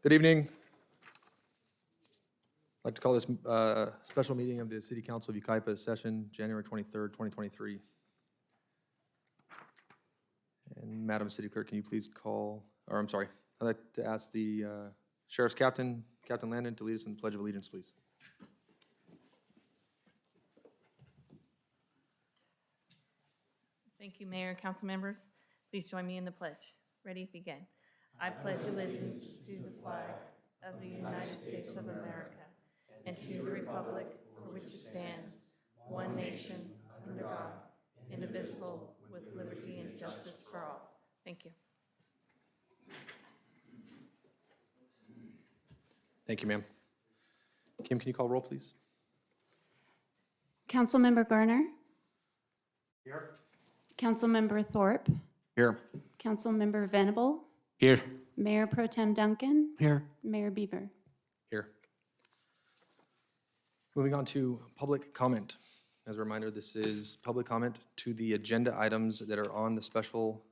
Good evening. I'd like to call this special meeting of the City Council of Yucaipa session, January 23rd, 2023. And Madam City Clerk, can you please call, or I'm sorry, I'd like to ask the Sheriff's Captain, Captain Landon, to lead us in the Pledge of Allegiance, please. Thank you, Mayor and council members. Please join me in the pledge. Ready, begin. I pledge allegiance to the flag of the United States of America and to the republic for which it stands, one nation, under God, indivisible, with liberty and justice for all. Thank you. Thank you, ma'am. Kim, can you call roll, please? Councilmember Garner. Here. Councilmember Thorpe. Here. Councilmember Venable. Here. Mayor Pro Tem Duncan. Here. Mayor Beaver. Here. Moving on to public comment. As a reminder, this is public comment to the agenda items that are on the special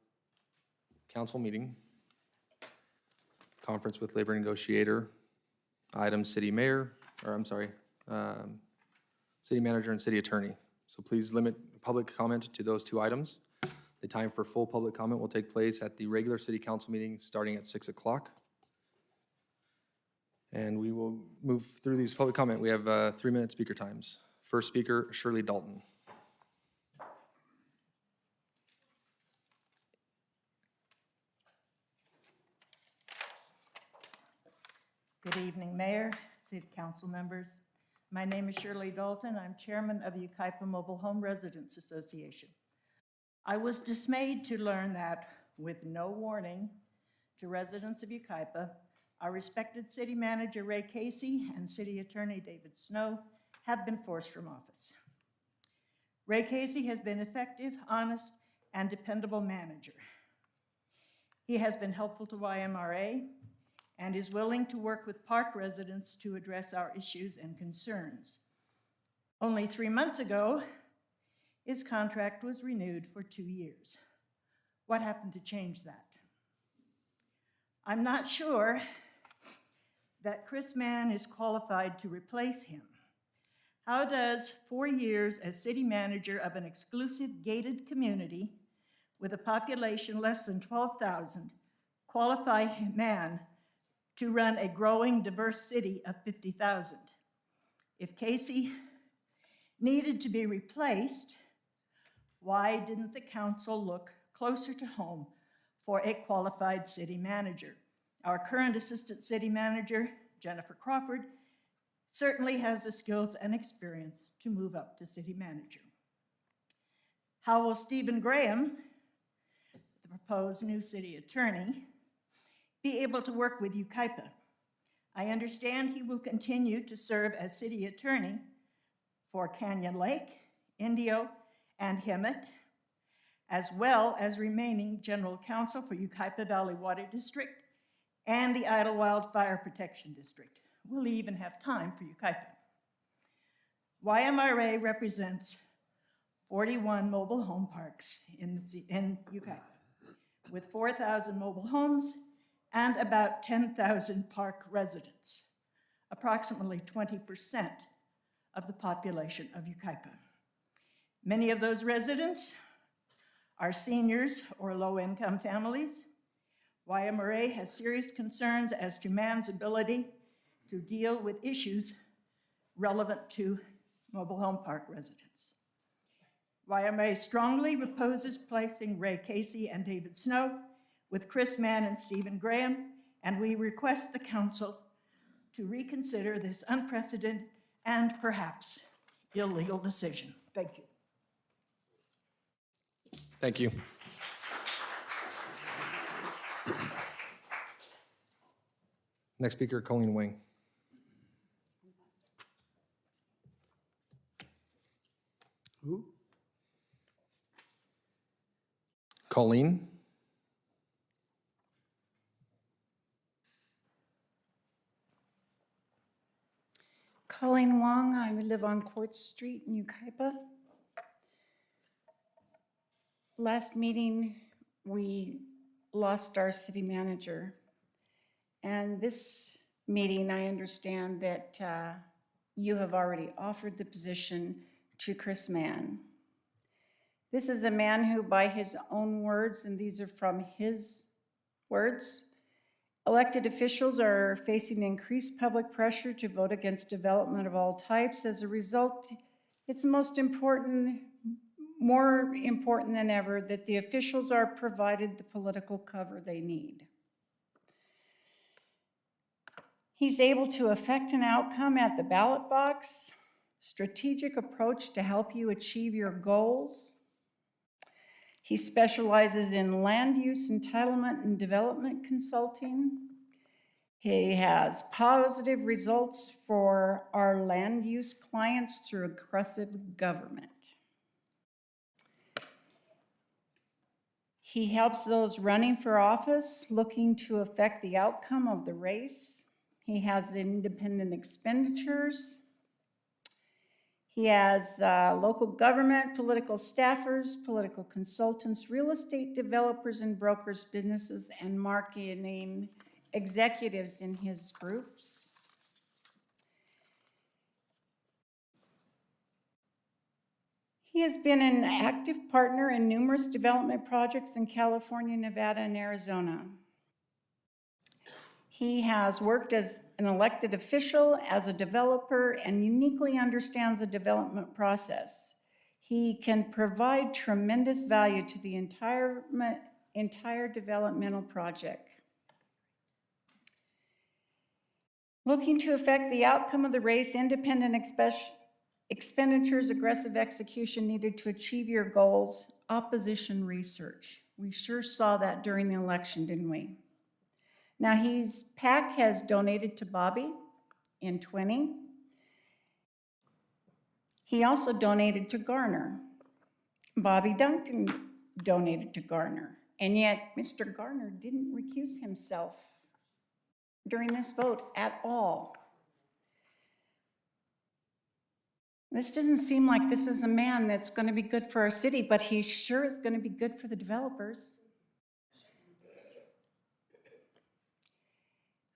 council meeting. Conference with labor negotiator, item city mayor, or I'm sorry, city manager and city attorney. So please limit public comment to those two items. The time for full public comment will take place at the regular city council meeting starting at 6 o'clock. And we will move through these public comment. We have 3-minute speaker times. First speaker, Shirley Dalton. Good evening, Mayor, City Council members. My name is Shirley Dalton. I'm chairman of the Yucaipa Mobile Home Residents Association. I was dismayed to learn that, with no warning to residents of Yucaipa, our respected city manager Ray Casey and city attorney David Snow have been forced from office. Ray Casey has been effective, honest, and dependable manager. He has been helpful to YMRA and is willing to work with park residents to address our issues and concerns. Only 3 months ago, his contract was renewed for 2 years. What happened to change that? I'm not sure that Chris Mann is qualified to replace him. How does 4 years as city manager of an exclusive gated community with a population less than 12,000 qualify Mann to run a growing, diverse city of 50,000? If Casey needed to be replaced, why didn't the council look closer to home for a qualified city manager? Our current assistant city manager, Jennifer Crawford, certainly has the skills and experience to move up to city manager. How will Stephen Graham, the proposed new city attorney, be able to work with Yucaipa? I understand he will continue to serve as city attorney for Canyon Lake, Indio, and Hemet, as well as remaining general counsel for Yucaipa Valley Water District and the Idlewild Fire Protection District. Will he even have time for Yucaipa? YMRA represents 41 mobile home parks in Yucaipa, with 4,000 mobile homes and about 10,000 park residents, approximately 20% of the population of Yucaipa. Many of those residents are seniors or low-income families. YMRA has serious concerns as to Mann's ability to deal with issues relevant to mobile home park residents. YMRA strongly opposes placing Ray Casey and David Snow with Chris Mann and Stephen Graham, and we request the council to reconsider this unprecedented and perhaps illegal decision. Thank you. Thank you. Next speaker, Colleen Wing. Who? Colleen. Colleen Wong, I live on Court Street in Yucaipa. Last meeting, we lost our city manager, And this meeting, I understand that you have already offered the position to Chris Mann. This is a man who, by his own words, and these are from his words, elected officials are facing increased public pressure to vote against development of all types. As a result, it's more important than ever that the officials are provided the political cover they need. He's able to affect an outcome at the ballot box, strategic approach to help you achieve your goals. He specializes in land use entitlement and development consulting. He has positive results for our land use clients through aggressive government. He helps those running for office looking to affect the outcome of the race. He has independent expenditures. He has local government, political staffers, political consultants, real estate developers and brokers, businesses, and marketing executives in his groups. He has been an active partner in numerous development projects in California, Nevada, and Arizona. He has worked as an elected official, as a developer, and uniquely understands the development process. He can provide tremendous value to the entire developmental project. Looking to affect the outcome of the race, independent expenditures, aggressive execution needed to achieve your goals, opposition research. We sure saw that during the election, didn't we? Now PAC has donated to Bobby in 20. He also donated to Garner. Bobby Duncan donated to Garner. And yet Mr. Garner didn't recuse himself during this vote at all. This doesn't seem like this is a man that's going to be good for our city, but he sure is going to be good for the developers.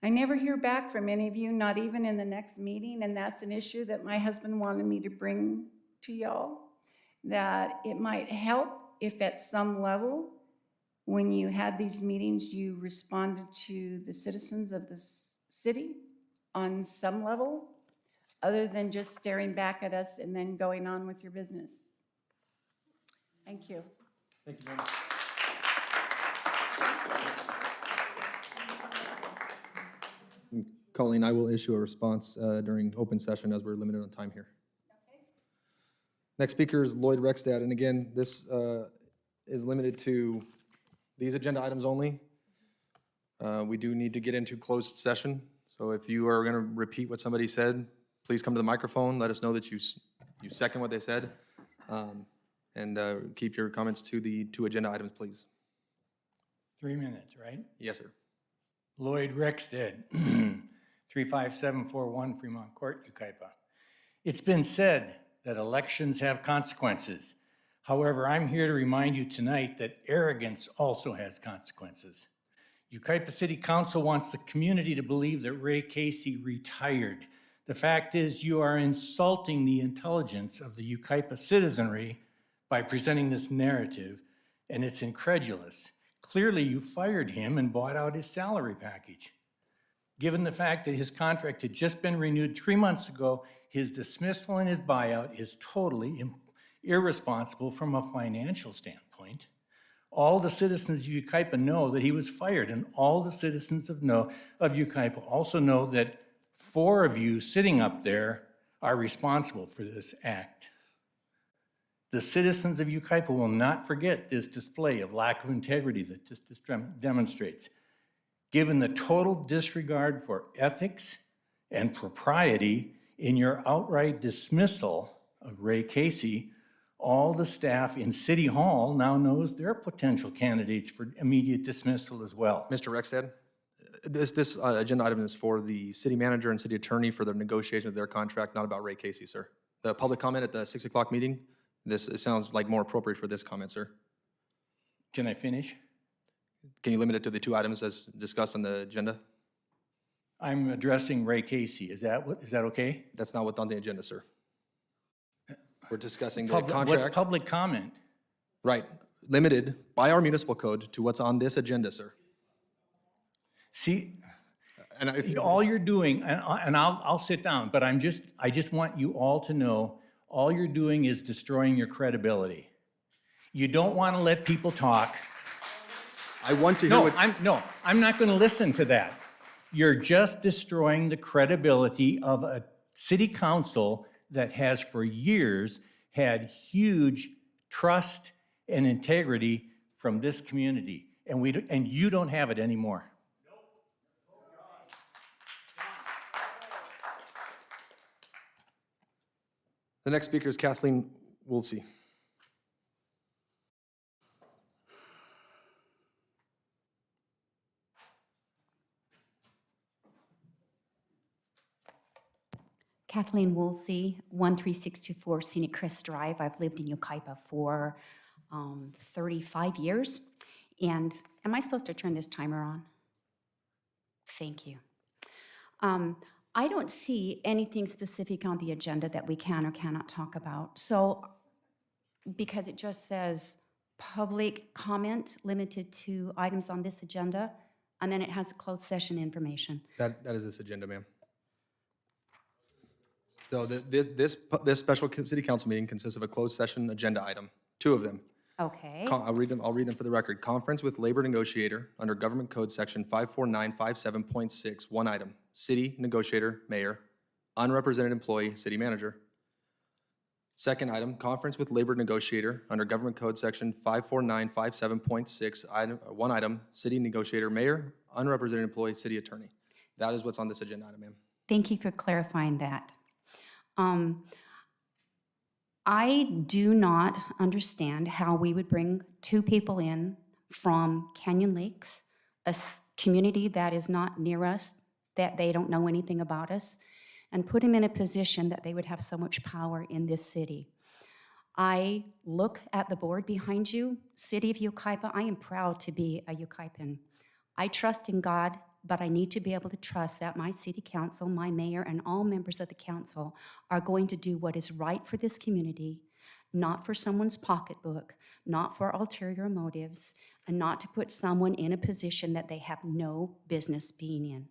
I never hear back from any of you, not even in the next meeting, and that's an issue that my husband wanted me to bring to y'all, that it might help if at some level, when you had these meetings, you responded to the citizens of the city on some level, other than just staring back at us and then going on with your business. Thank you. Thank you very much. Colleen, I will issue a response during open session as we're limited on time here. Okay. Next speaker is Lloyd Rexdad, and again, this is limited to these agenda items only. We do need to get into closed session, so if you are going to repeat what somebody said, please come to the microphone, let us know that you second what they said, and keep your comments to the 2 agenda items, please. 3 minutes, right? Yes, sir. Lloyd Rexted, 35741 Fremont Court, Yucaipa. It's been said that elections have consequences. However, I'm here to remind you tonight that arrogance also has consequences. Yucaipa City Council wants the community to believe that Ray Casey retired. The fact is, you are insulting the intelligence of the Yucaipa citizenry by presenting this narrative, and it's incredulous. Clearly, you fired him and bought out his salary package. Given the fact that his contract had just been renewed 3 months ago, his dismissal and his buyout is totally irresponsible from a financial standpoint. All the citizens of Yucaipa know that he was fired, and all the citizens of Yucaipa also know that 4 of you sitting up there are responsible for this act. The citizens of Yucaipa will not forget this display of lack of integrity that this demonstrates. Given the total disregard for ethics and propriety in your outright dismissal of Ray Casey, all the staff in City Hall now knows they're potential candidates for immediate dismissal as well. Mr. Rexdad, this agenda item is for the city manager and city attorney for the negotiation of their contract, not about Ray Casey, sir. The public comment at the 6 o'clock meeting, it sounds like more appropriate for this comment, sir. Can I finish? Can you limit it to the 2 items as discussed on the agenda? I'm addressing Ray Casey. Is that okay? That's not what's on the agenda, sir. We're discussing the What's contract. public comment? Right, limited by our municipal code to what's on this agenda, sir. See, And if you, all you're doing, and I'll sit down, but I just want you all to know, all you're doing is destroying your credibility. You don't want to let people talk. I want to hear what. I'm not going to listen to that. You're just destroying the credibility of a city council that has for years had huge trust and integrity from this community, and you don't have it anymore. The next speaker is Kathleen Woolsey. Kathleen Woolsey, 13624 Scenic Crest Drive. I've lived in Yucaipa for 35 years. And am I supposed to turn this timer on? Thank you. I don't see anything specific on the agenda that we can or cannot talk about. So, because it just says public comment limited to items on this agenda, and then it has a closed session information. That is this agenda, ma'am. So this special city council meeting consists of a closed session agenda item, 2 of them. Okay. I'll read them for the record. Conference with labor negotiator under Government Code Section 54957.6, 1 item. City negotiator, mayor, unrepresented employee, city manager. Second item, conference with labor negotiator under Government Code Section 54957.6, 1 item. City negotiator, mayor, unrepresented employee, city attorney. That is what's on this agenda item, ma'am. Thank you for clarifying that. I do not understand how we would bring 2 people in from Canyon Lakes, a community that is not near us, that they don't know anything about us, and put them in a position that they would have so much power in this city. I look at the board behind you, City of Yucaipa. I am proud to be a Yucaipan. I trust in God, but I need to be able to trust that my city council, my mayor, and all members of the council are going to do what is right for this community, not for someone's pocketbook, not for ulterior motives, and not to put someone in a position that they have no business being in.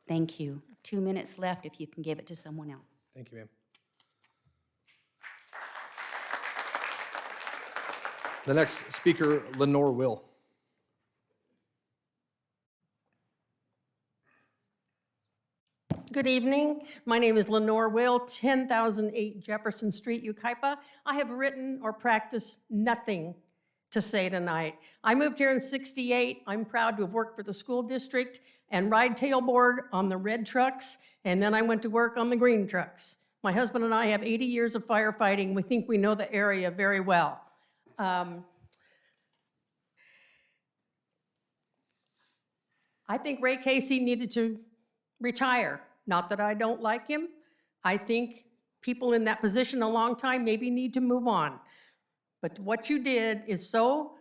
Thank you. 2 minutes left if you can give it to someone else. Thank you, ma'am. The next speaker, Lenore Will. Good evening. My name is Lenore Will, 10,008 Jefferson Street, Yucaipa. I have written or practiced nothing to say tonight. I moved here in '68. I'm proud to have worked for the school district and ride tailboard on the red trucks, and then I went to work on the green trucks. My husband and I have 80 years of firefighting. We think we know the area very well. I think Ray Casey needed to retire. Not that I don't like him. I think people in that position a long time maybe need to move on. But what you did is so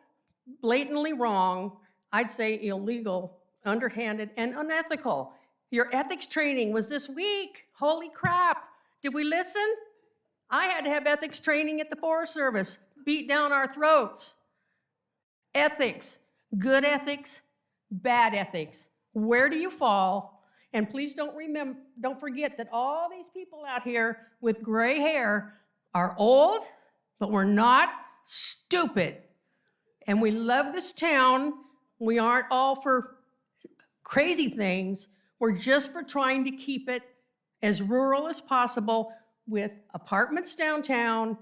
blatantly wrong, I'd say illegal, underhanded, and unethical. Your ethics training was this week. Holy crap. Did we listen? I had to have ethics training at the Forest Service, beat down our throats. Ethics, good ethics, bad ethics. Where do you fall? And please don't forget that all these people out here with gray hair are old, but we're not stupid. And we love this town. We aren't all for crazy things. We're just for trying to keep it as rural as possible with apartments downtown,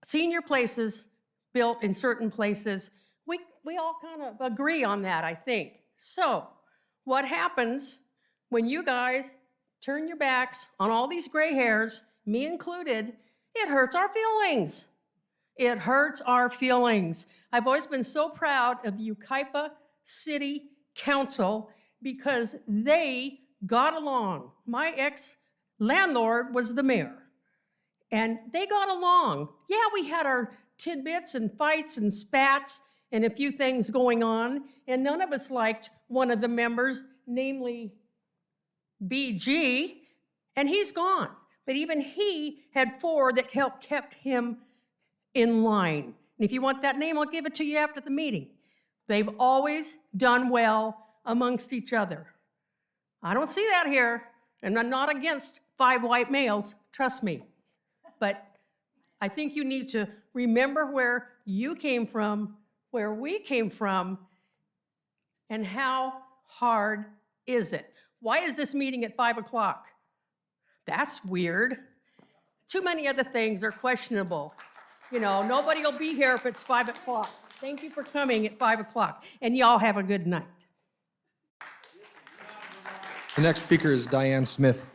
senior places built in certain places. We all kind of agree on that, I think. So what happens when you guys turn your backs on all these gray hairs, me included? It hurts our feelings. It hurts our feelings. I've always been so proud of the Yucaipa City Council because they got along. My ex-landlord was the mayor, and they got along. Yeah, we had our tidbits and fights and spats and a few things going on, and none of us liked one of the members, namely BG, and he's gone. But even he had 4 that helped kept him in line. And if you want that name, I'll give it to you after the meeting. They've always done well amongst each other. I don't see that here, and I'm not against 5 white males, trust me. But I think you need to remember where you came from, where we came from, and how hard is it? Why is this meeting at 5 o'clock? That's weird. Too many other things are questionable. You know, nobody will be here if it's 5 o'clock. Thank you for coming at 5 o'clock, and y'all have a good night. The next speaker is Diane Smith.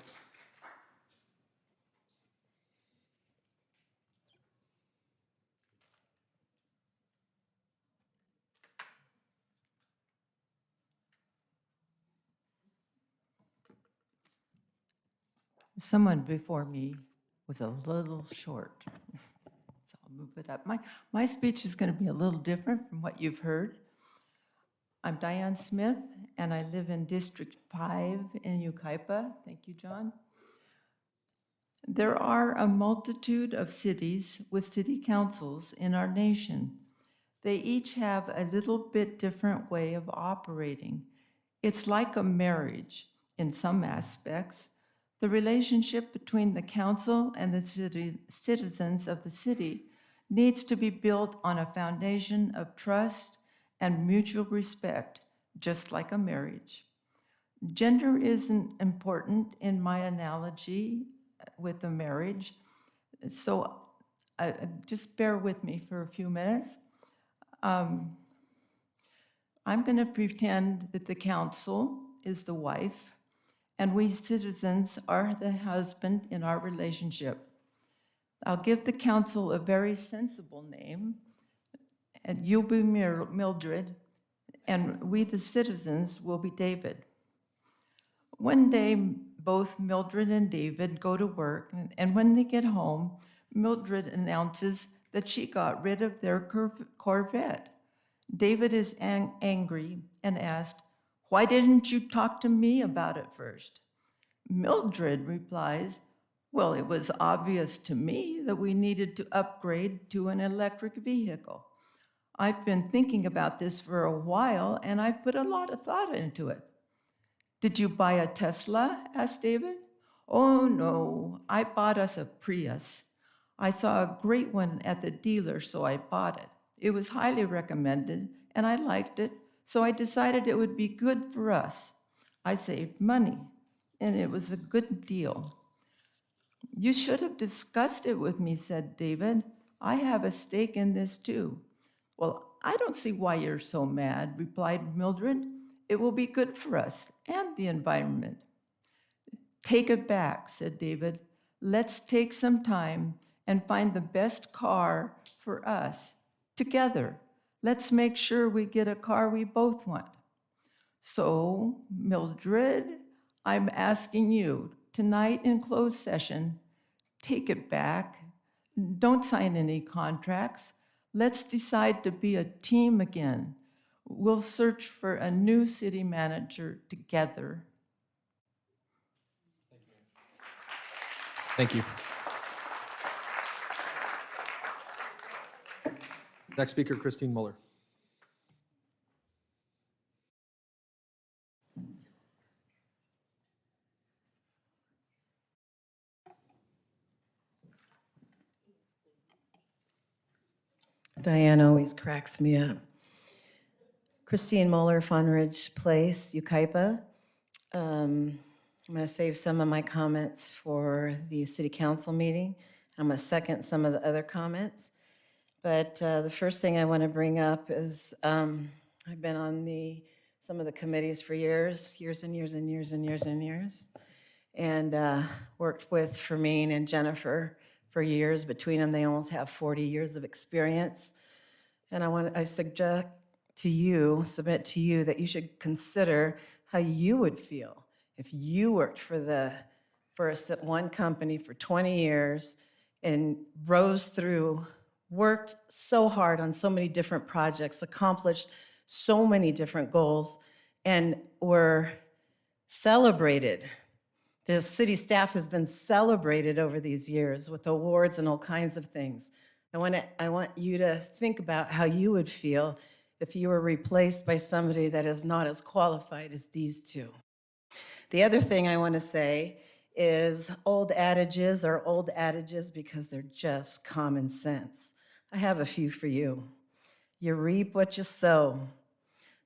Someone before me was a little short, so I'll move it up. My speech is going to be a little different from what you've heard. I'm Diane Smith, and I live in District 5 in Yucaipa. Thank you, John. There are a multitude of cities with city councils in our nation. They each have a little bit different way of operating. It's like a marriage in some aspects. The relationship between the council and the citizens of the city needs to be built on a foundation of trust and mutual respect, just like a marriage. Gender isn't important in my analogy with a marriage, so just bear with me for a few minutes. I'm going to pretend that the council is the wife and we citizens are the husband in our relationship. I'll give the council a very sensible name, and you'll be Mildred, and we, the citizens, will be David. One day, both Mildred and David go to work, and when they get home, Mildred announces that she got rid of their Corvette. David is angry and asked, "Why didn't you talk to me about it first?" Mildred replies, "Well, it was obvious to me that we needed to upgrade to an electric vehicle. I've been thinking about this for a while, and I've put a lot of thought into it." "Did you buy a Tesla?" asked David. "Oh, no, I bought us a Prius. I saw a great one at the dealer, so I bought it. It was highly recommended, and I liked it, so I decided it would be good for us. I saved money, and it was a good deal." "You should have discussed it with me," said David. "I have a stake in this too." "Well, I don't see why you're so mad," replied Mildred. "It will be good for us and the environment." "Take it back," said David. "Let's take some time and find the best car for us together. Let's make sure we get a car we both want." So, Mildred, I'm asking you tonight in closed session, take it back. Don't sign any contracts. Let's decide to be a team again. We'll search for a new city manager together. Thank you. Next speaker, Christine Muller. Diane always cracks me up. Christine Muller, Funridge Place, Yucaipa. I'm going to save some of my comments for the city council meeting. I'm going to second some of the other comments. But the first thing I want to bring up is I've been on some of the committees for years and years, and worked with Fermine and Jennifer for years. Between them, they almost have 40 years of experience. And I submit to you that you should consider how you would feel if you worked for one company for 20 years and rose through, worked so hard on so many different projects, accomplished so many different goals, and were celebrated The city staff has been celebrated over these years with awards and all kinds of things. I want you to think about how you would feel if you were replaced by somebody that is not as qualified as these two. The other thing I want to say is old adages are old adages because they're just common sense. I have a few for you. You reap what you sow.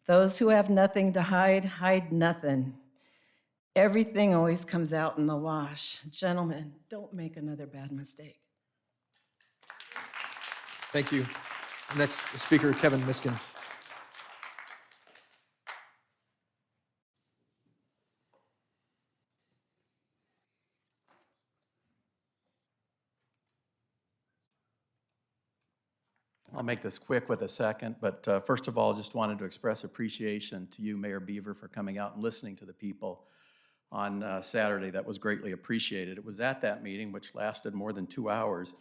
Those who have nothing to hide, hide nothing. Everything always comes out in the wash. Gentlemen, don't make another bad mistake. Thank you. Next speaker, Kevin Miskin. I'll make this quick with a second, but first of all, just wanted to express appreciation to you, Mayor Beaver, for coming out and listening to the people on Saturday. That was greatly appreciated. It was at that meeting, which lasted more than 2 hours,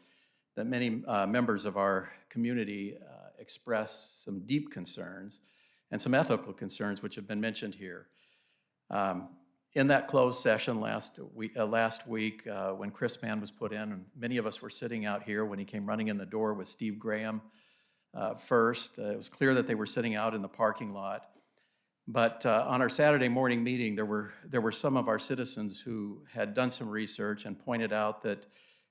that many members of our community expressed some deep concerns and some ethical concerns which have been mentioned here. In that closed session last week when Chris Mann was put in, and many of us were sitting out here when he came running in the door with Steve Graham first. It was clear that they were sitting out in the parking lot. But on our Saturday morning meeting, there were some of our citizens who had done some research and pointed out that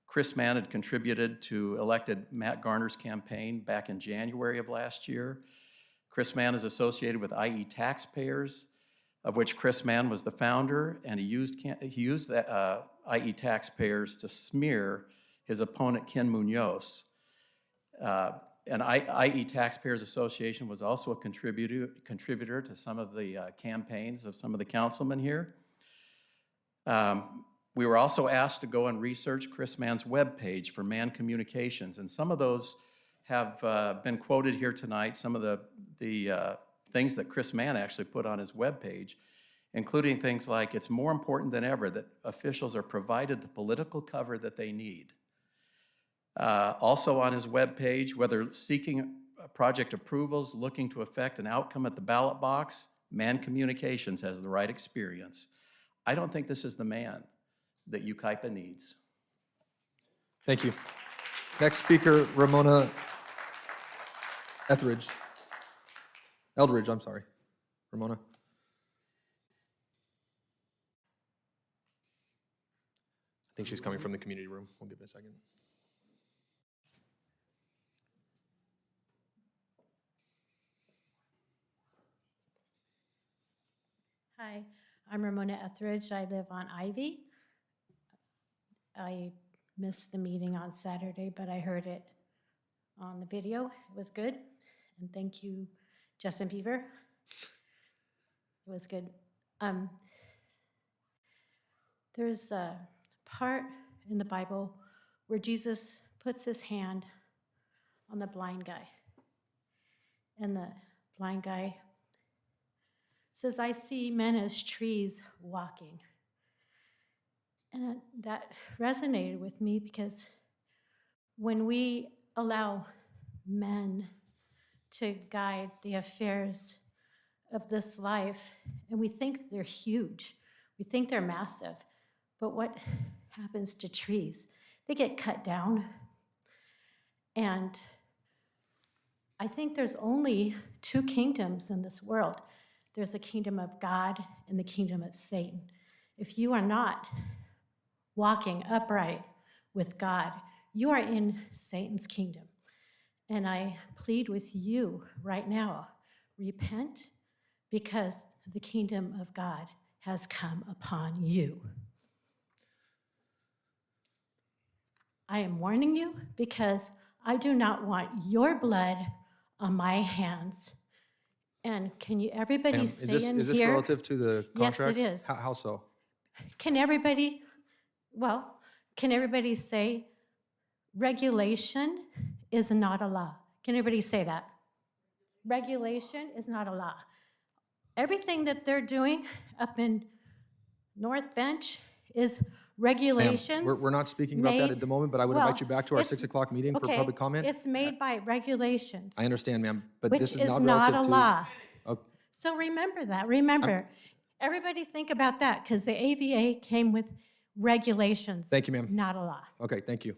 Chris Mann had contributed to elected Matt Garner's campaign back in January of last year. Chris Mann is associated with IE Taxpayers, of which Chris Mann was the founder, and he used the IE Taxpayers to smear his opponent, Ken Munoz. And IE Taxpayers Association was also a contributor to some of the campaigns of some of the councilmen here. We were also asked to go and research Chris Mann's webpage for Mann Communications, and some of those have been quoted here tonight, some of the things that Chris Mann actually put on his webpage, including things like, it's more important than ever that officials are provided the political cover that they need. Also on his webpage, whether seeking project approvals, looking to affect an outcome at the ballot box, Mann Communications has the right experience. I don't think this is the man that Yucaipa needs. Thank you. Next speaker, Ramona Eldridge, I'm sorry. Ramona. I think she's coming from the community room. We'll give it a second. Hi, I'm Ramona Etheridge. I live on Ivy. I missed the meeting on Saturday, but I heard it on the video. It was good. And thank you, Justin Beaver. It was good. There's a part in the Bible where Jesus puts his hand on the blind guy. And the blind guy says, I see men as trees walking. And that resonated with me because when we allow men to guide the affairs of this life, and we think they're huge, we think they're massive, but what happens to trees? They get cut down. And I think there's only two kingdoms in this world. There's the kingdom of God and the kingdom of Satan. If you are not walking upright with God, you are in Satan's kingdom. And I plead with you right now, repent, because the kingdom of God has come upon you. I am warning you because I do not want your blood on my hands. And can you, everybody say in here? Is this relative to the contracts? Yes, it is. How so? Can everybody say regulation is not a law? Can everybody say that? Regulation is not a law. Everything that they're doing up in North Bench is regulations. Ma'am, we're not speaking about that at the moment, but I would invite you back to our it's- 6 o'clock meeting for public comment. It's made by regulations, I understand, ma'am, but which this is is not not relative a to. law. Oh, So remember that, remember. Everybody think about that, because the AVA came with regulations. Thank you, ma'am. Not a law. Okay, thank you.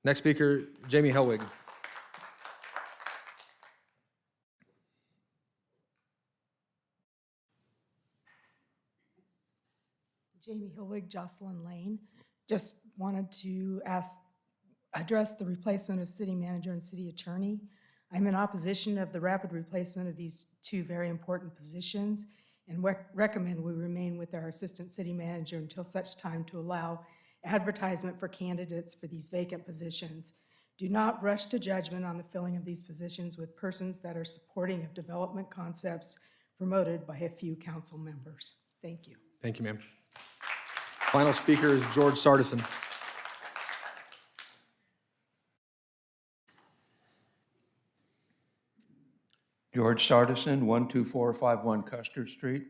Next speaker, Jamie Hellwig. Jamie Hilwig, Jocelyn Lane. Just wanted to address the replacement of city manager and city attorney. I'm in opposition of the rapid replacement of these two very important positions and recommend we remain with our assistant city manager until such time to allow advertisement for candidates for these vacant positions. Do not rush to judgment on the filling of these positions with persons that are supporting of development concepts promoted by a few council members. Thank you. Thank you, ma'am. Final speaker is George Sardison. George Sardison, 12451 Custer Street.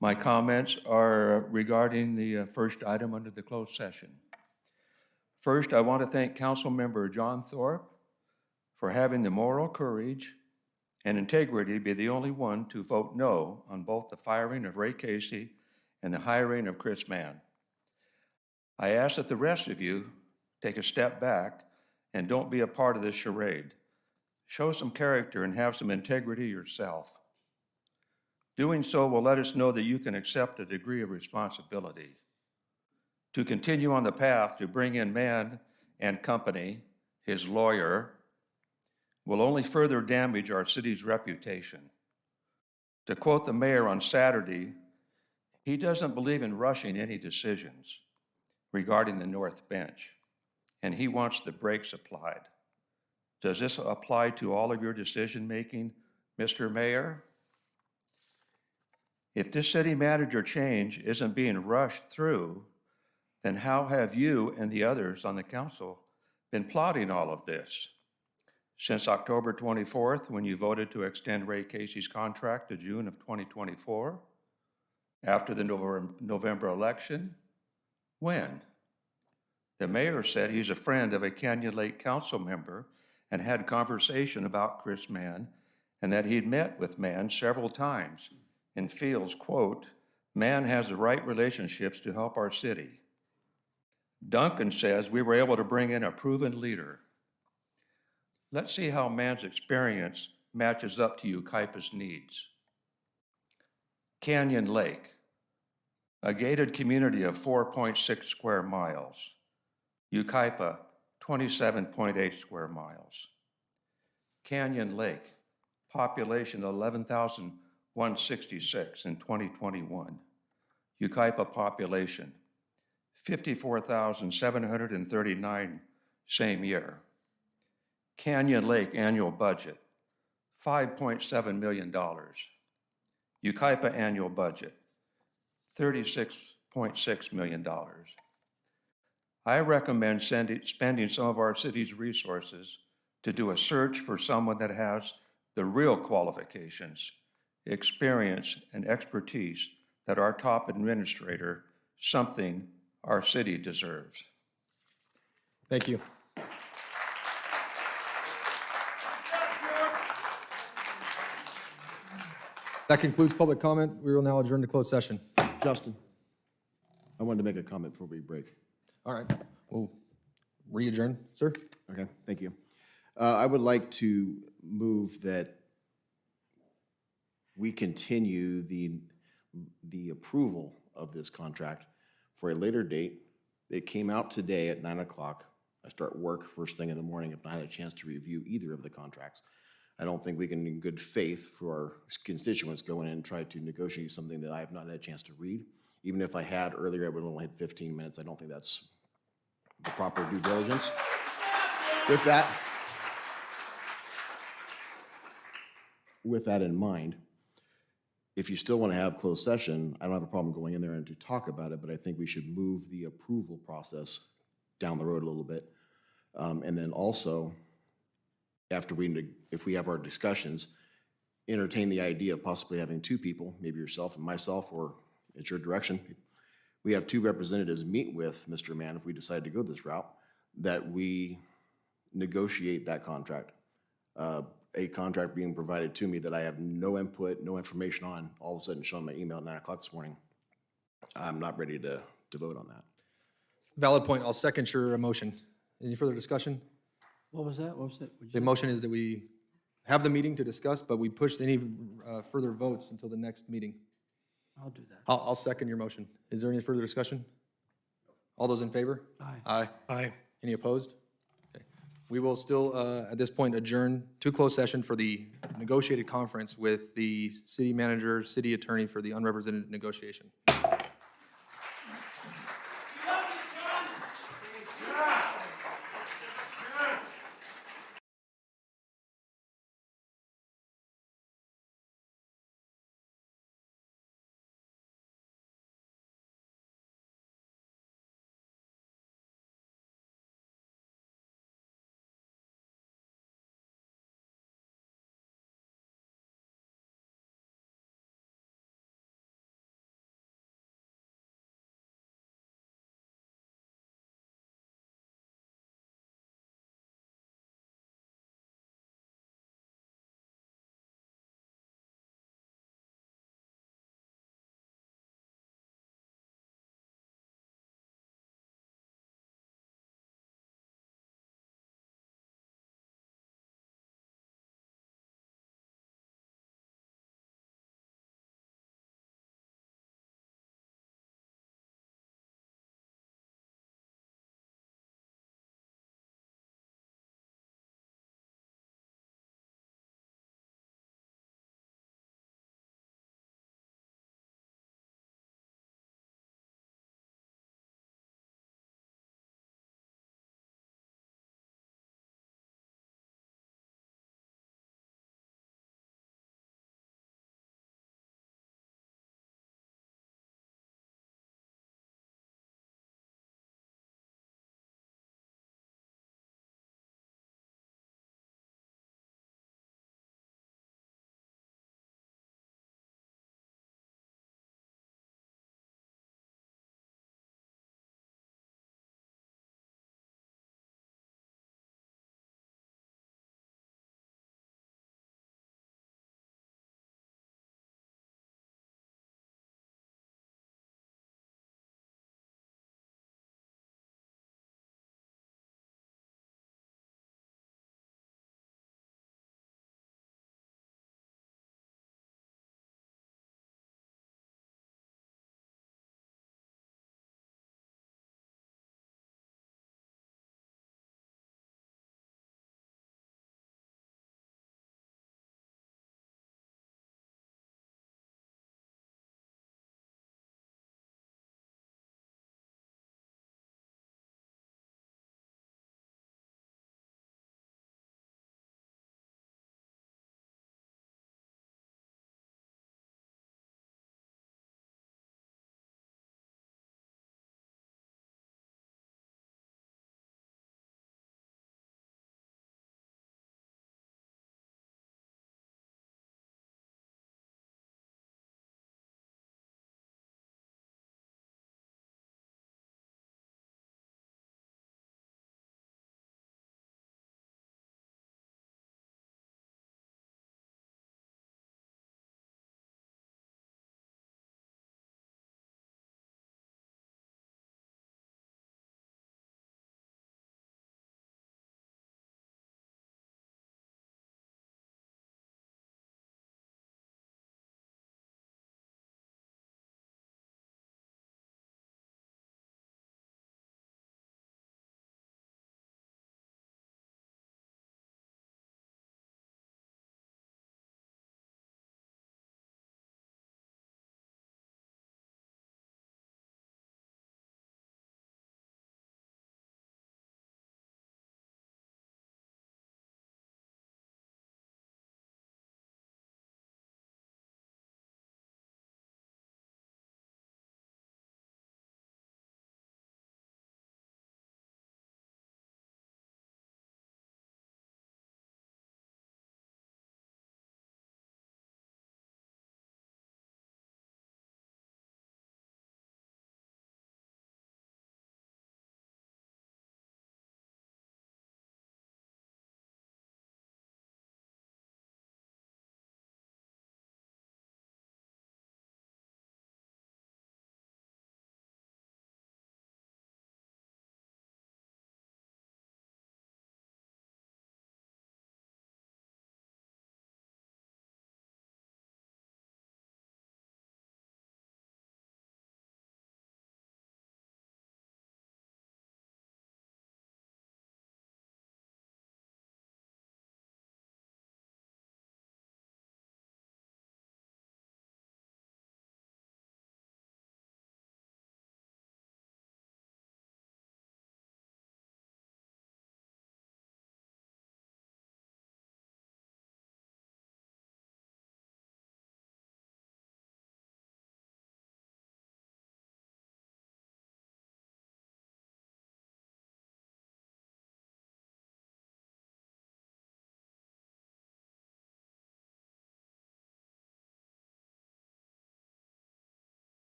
My comments are regarding the first item under the closed session. First, I want to thank Councilmember John Thorpe for having the moral courage and integrity be the only one to vote no on both the firing of Ray Casey and the hiring of Chris Mann. I ask that the rest of you take a step back and don't be a part of this charade. Show some character and have some integrity yourself. Doing so will let us know that you can accept a degree of responsibility. To continue on the path to bring in Mann and company, his lawyer, will only further damage our city's reputation. To quote the mayor on Saturday, he doesn't believe in rushing any decisions regarding the North Bench, and he wants the brakes applied. Does this apply to all of your decision-making, Mr. Mayor? If this city manager change isn't being rushed through, then how have you and the others on the council been plotting all of this? Since October 24th, when you voted to extend Ray Casey's contract to June of 2024? After the November election? When? The mayor said he's a friend of a Canyon Lake council member and had conversation about Chris Mann, and that he'd met with Mann several times and feels, quote, Mann has the right relationships to help our city. Duncan says we were able to bring in a proven leader. Let's see how Mann's experience matches up to Yucaipa's needs. Canyon Lake, a gated community of 4.6 square miles. Yucaipa, 27.8 square miles. Canyon Lake, population 11,166 in 2021. Yucaipa population, 54,739 same year. Canyon Lake annual budget, $5.7 million. Yucaipa annual budget, $36.6 million. I recommend spending some of our city's resources to do a search for someone that has the real qualifications, experience, and expertise that our top administrator, something our city deserves. Thank you. That concludes public comment. We will now adjourn to closed session. Justin, I wanted to make a comment before we break. All right, we'll re-adjourn, sir. Okay, thank you. I would like to move that we continue the approval of this contract for a later date. It came out today at 9 o'clock. I start work first thing in the morning. If not had a chance to review either of the contracts, I don't think we can, in good faith, for our constituents, go in and try to negotiate something that I have not had a chance to read. Even if I had earlier, I would have only had 15 minutes. I don't think that's the proper due diligence. With that in mind, if you still want to have closed session, I don't have a problem going in there and to talk about it, but I think we should move the approval process down the road a little bit. And then also, after if we have our discussions, entertain the idea of possibly having two people, maybe yourself and myself, or it's your direction. We have two representatives meet with Mr. Mann if we decide to go this route, that we negotiate that contract. a contract being provided to me that I have no input, no information on, all of a sudden showing my email at 9 o'clock this morning. I'm not ready to vote on that. Valid point. I'll second your motion. Any further discussion? What was that? What was it? What'd you The say? motion is that we have the meeting to discuss, but we push any further votes until the next meeting. I'll do that. I'll second your motion. Is there any further discussion? All those in favor? Aye. Aye. Aye. Any opposed? Okay. We will still, at this point, adjourn to closed session for the negotiated conference with the city manager, city attorney for the unrepresented negotiation.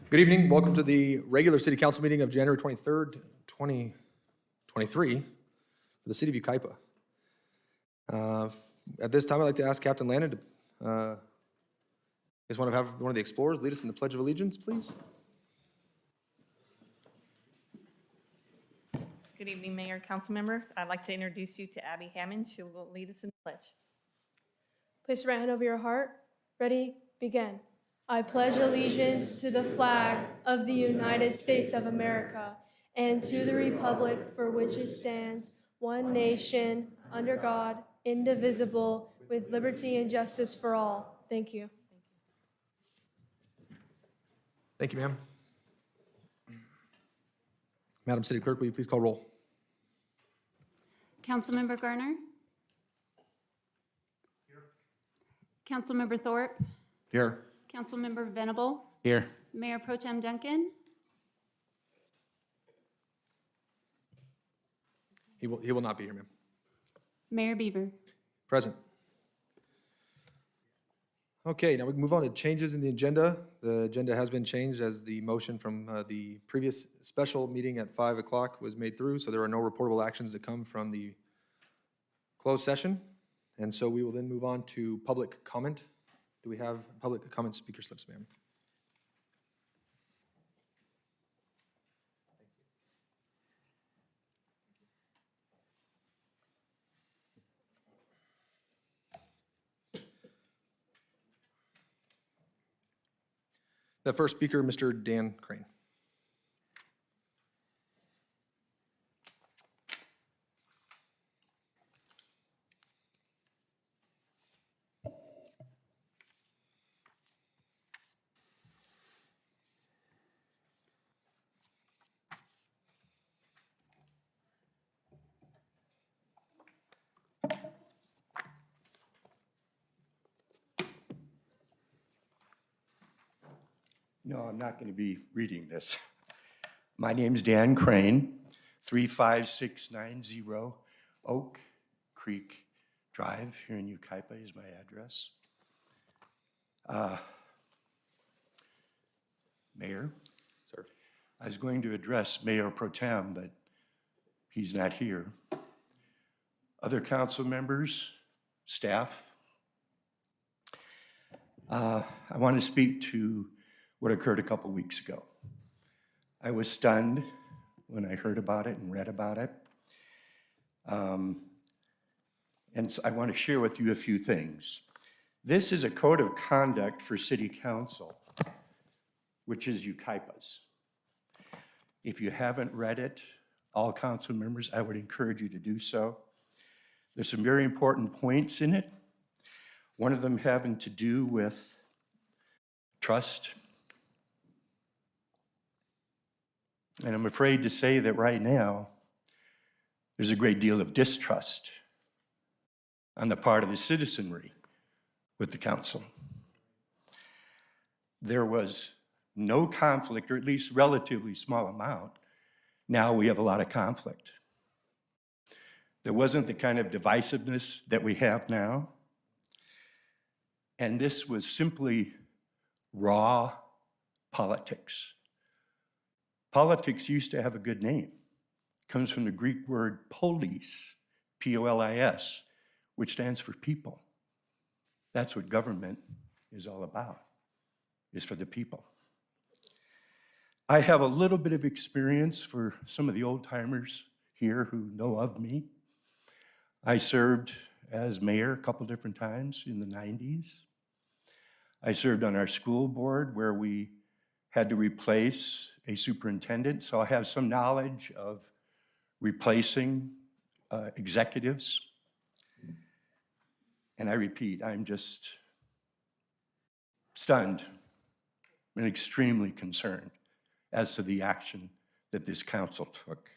Good evening. Welcome to the regular city council meeting of January 23rd, 2023 for the city of Yucaipa. At this time, I'd like to ask Captain Landon to, want to have one of the explorers lead us in the Pledge of Allegiance, please. Good evening, Mayor, council members. I'd like to introduce you to Abby Hammond. She will lead us in the pledge. Place your right hand over your heart. Ready? Begin. I pledge allegiance to the flag of the United States of America and to the republic for which it stands, one nation, under God, indivisible, with liberty and justice for all. Thank you. Thank you, ma'am. Madam City Clerk, will you please call roll? Councilmember Garner? Councilmember Thorpe? Here. Councilmember Venable? Here. Mayor Pro Tem Duncan? He will not be here, ma'am. Mayor Beaver? Present. Okay, now we can move on to changes in the agenda. The agenda has been changed as the motion from the previous special meeting at 5 o'clock was made through, so there are no reportable actions that come from the closed session. And so we will then move on to public comment. Do we have public comment speaker slips, ma'am? The first speaker, Mr. Dan Crane. No, I'm not going to be reading this. My name's Dan Crane, 35690 Oak Creek Drive here in Yucaipa is my address. Mayor? Sir. I was going to address Mayor Pro Tem, but he's not here. Other council members, staff, I want to speak to what occurred a couple weeks ago. I was stunned when I heard about it and read about it. And so I want to share with you a few things. This is a code of conduct for city council, which is Yucaipa's. If you haven't read it, all council members, I would encourage you to do so. There's some very important points in it. One of them having to do with trust. And I'm afraid to say that right now, there's a great deal of distrust on the part of the citizenry with the council. There was no conflict, or at least relatively small amount. Now we have a lot of conflict. There wasn't the kind of divisiveness that we have now. And this was simply raw politics. Politics used to have a good name. It comes from the Greek word polis, P-O-L-I-S, which stands for people. That's what government is all about, is for the people. I have a little bit of experience for some of the old timers here who know of me. I served as mayor a couple different times in the 90s. I served on our school board where we had to replace a superintendent, so I have some knowledge of replacing executives. And I repeat, I'm just stunned and extremely concerned as to the action that this council took.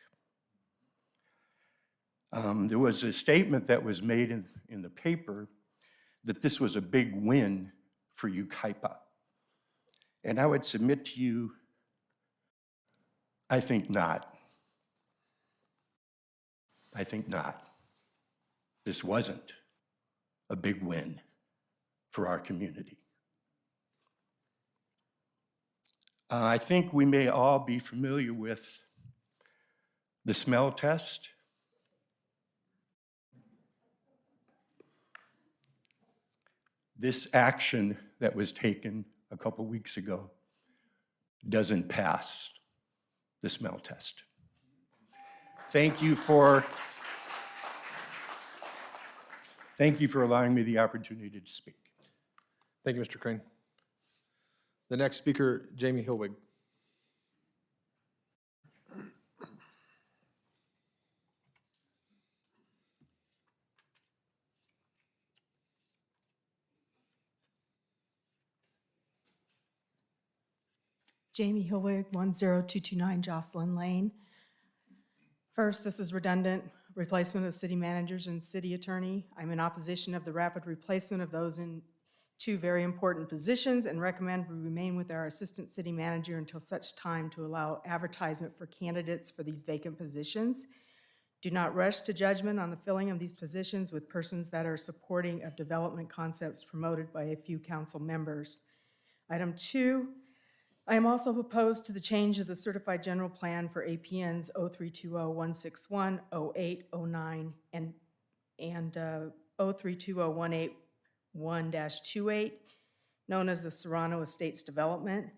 There was a statement that was made in the paper that this was a big win for Yucaipa. And I would submit to you, I think not. I think not. This wasn't a big win for our community. I think we may all be familiar with the smell test. This action that was taken a couple weeks ago doesn't pass the smell test. Thank you for allowing me the opportunity to speak. Thank you, Mr. Crane. The next speaker, Jamie Hilwig. Jamie Hilwig, 10229 Jocelyn Lane. First, this is redundant, replacement of city managers and city attorney. I'm in opposition of the rapid replacement of those in two very important positions and recommend we remain with our assistant city manager until such time to allow advertisement for candidates for these vacant positions. Do not rush to judgment on the filling of these positions with persons that are supporting of development concepts promoted by a few council members. Item 2, I am also opposed to the change of the certified general plan for APNs 0320-161, 08, 09, and 0320-181-28, known as the Serrano Estates Development.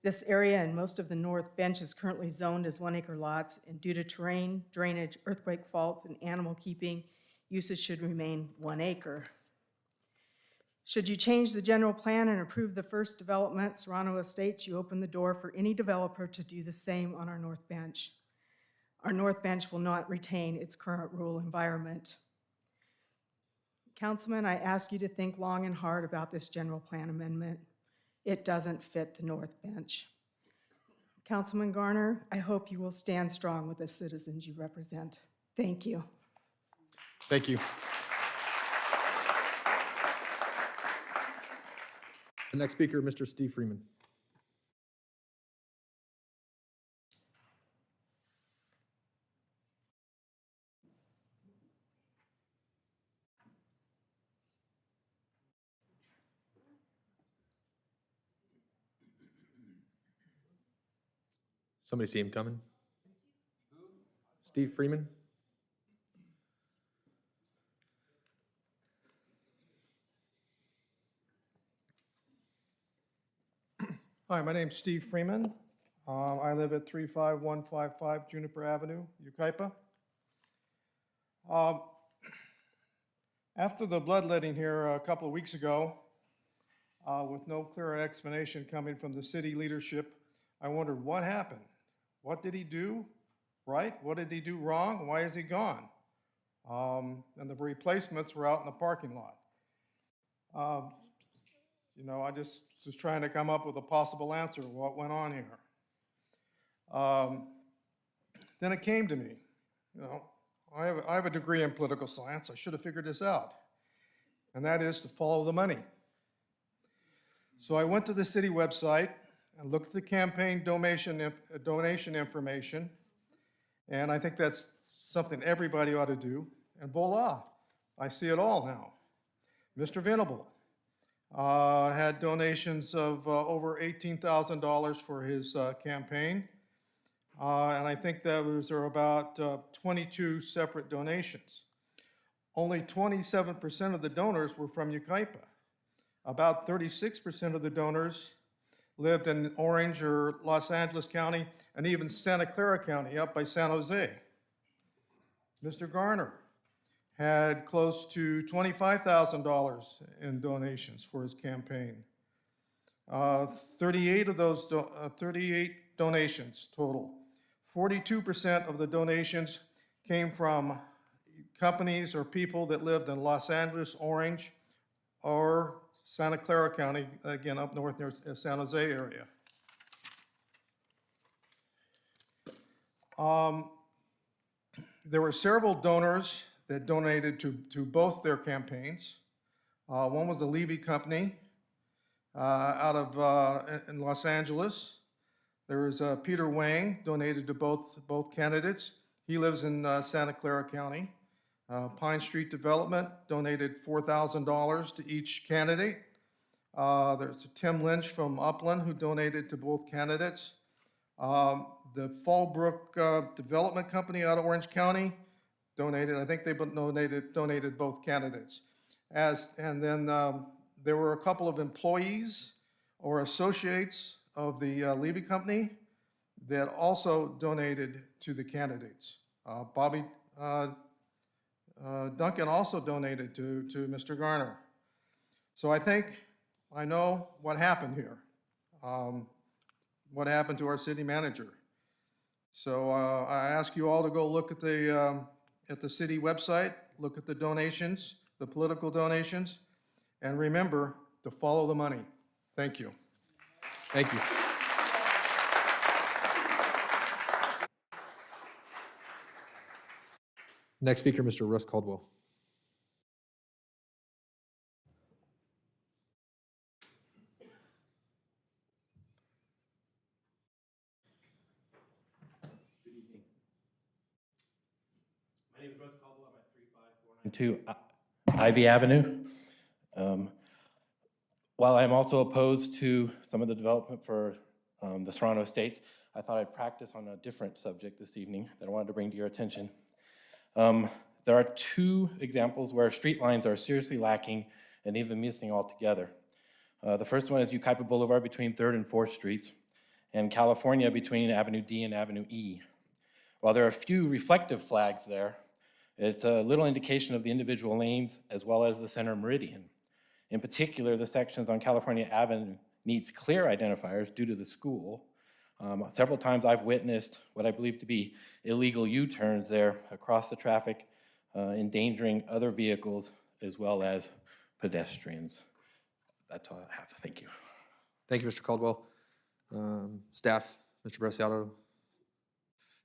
This area and most of the north bench is currently zoned as 1-acre lots, and due to terrain, drainage, earthquake faults, and animal keeping, uses should remain 1 acre. Should you change the general plan and approve the first development, Serrano Estates, you open the door for any developer to do the same on our north bench. Our north bench will not retain its current rural environment. Councilman, I ask you to think long and hard about this general plan amendment. It doesn't fit the north bench. Councilman Garner, I hope you will stand strong with the citizens you represent. Thank you. Thank you. The next speaker, Mr. Steve Freeman. Somebody see him coming? Steve Freeman? Hi, my name's Steve Freeman. I live at 35155 Juniper Avenue, Yucaipa. After the bloodletting here a couple of weeks ago, with no clear explanation coming from the city leadership, I wondered what happened. What did he do right? What did he do wrong? Why is he gone? And the replacements were out in the parking lot. I just was trying to come up with a possible answer, what went on here. Then it came to me, I have a degree in political science. I should have figured this out. And that is to follow the money. So I went to the city website and looked at the campaign donation information. And I think that's something everybody ought to do. And voila, I see it all now. Mr. Venable had donations of over $18,000 for his campaign. And I think there are about 22 separate donations. Only 27% of the donors were from Yucaipa. About 36% of the donors lived in Orange or Los Angeles County, and even Santa Clara County up by San Jose. Mr. Garner had close to $25,000 in donations for his campaign. 38 of those 38 donations total. 42% of the donations came from companies or people that lived in Los Angeles, Orange, or Santa Clara County, again, up north near San Jose area. There were several donors that donated to both their campaigns. One was the Levy Company out of in Los Angeles. There was Peter Wang, donated to both candidates. He lives in Santa Clara County. Pine Street Development donated $4,000 to each candidate. There's Tim Lynch from Upland who donated to both candidates. The Fallbrook Development Company out of Orange County donated. I think they donated both candidates. And then there were a couple of employees or associates of the Levy Company that also donated to the candidates. Bobby Duncan also donated to Mr. Garner. So I know what happened here, what happened to our city manager. So I ask you all to go look at the city website, look at the donations, the political donations, and remember to follow the money. Thank you. Thank you. Next speaker, Mr. Russ Caldwell. My name is Russ Caldwell. I'm at 35492 Ivy Avenue. While I'm also opposed to some of the development for the Serrano Estates, I thought I'd practice on a different subject this evening that I wanted to bring to your attention. There are two examples where street lines are seriously lacking and even missing altogether. The first one is Yucaipa Boulevard between 3rd and 4th Streets, and California between Avenue D and Avenue E. While there are a few reflective flags there, it's a little indication of the individual lanes as well as the center meridian. In particular, the sections on California Avenue needs clear identifiers due to the school. Several times I've witnessed what I believe to be illegal U-turns there across the traffic, endangering other vehicles as well as pedestrians. That's all I have. Thank you. Thank you, Mr. Caldwell. Staff, Mr. Bresciato,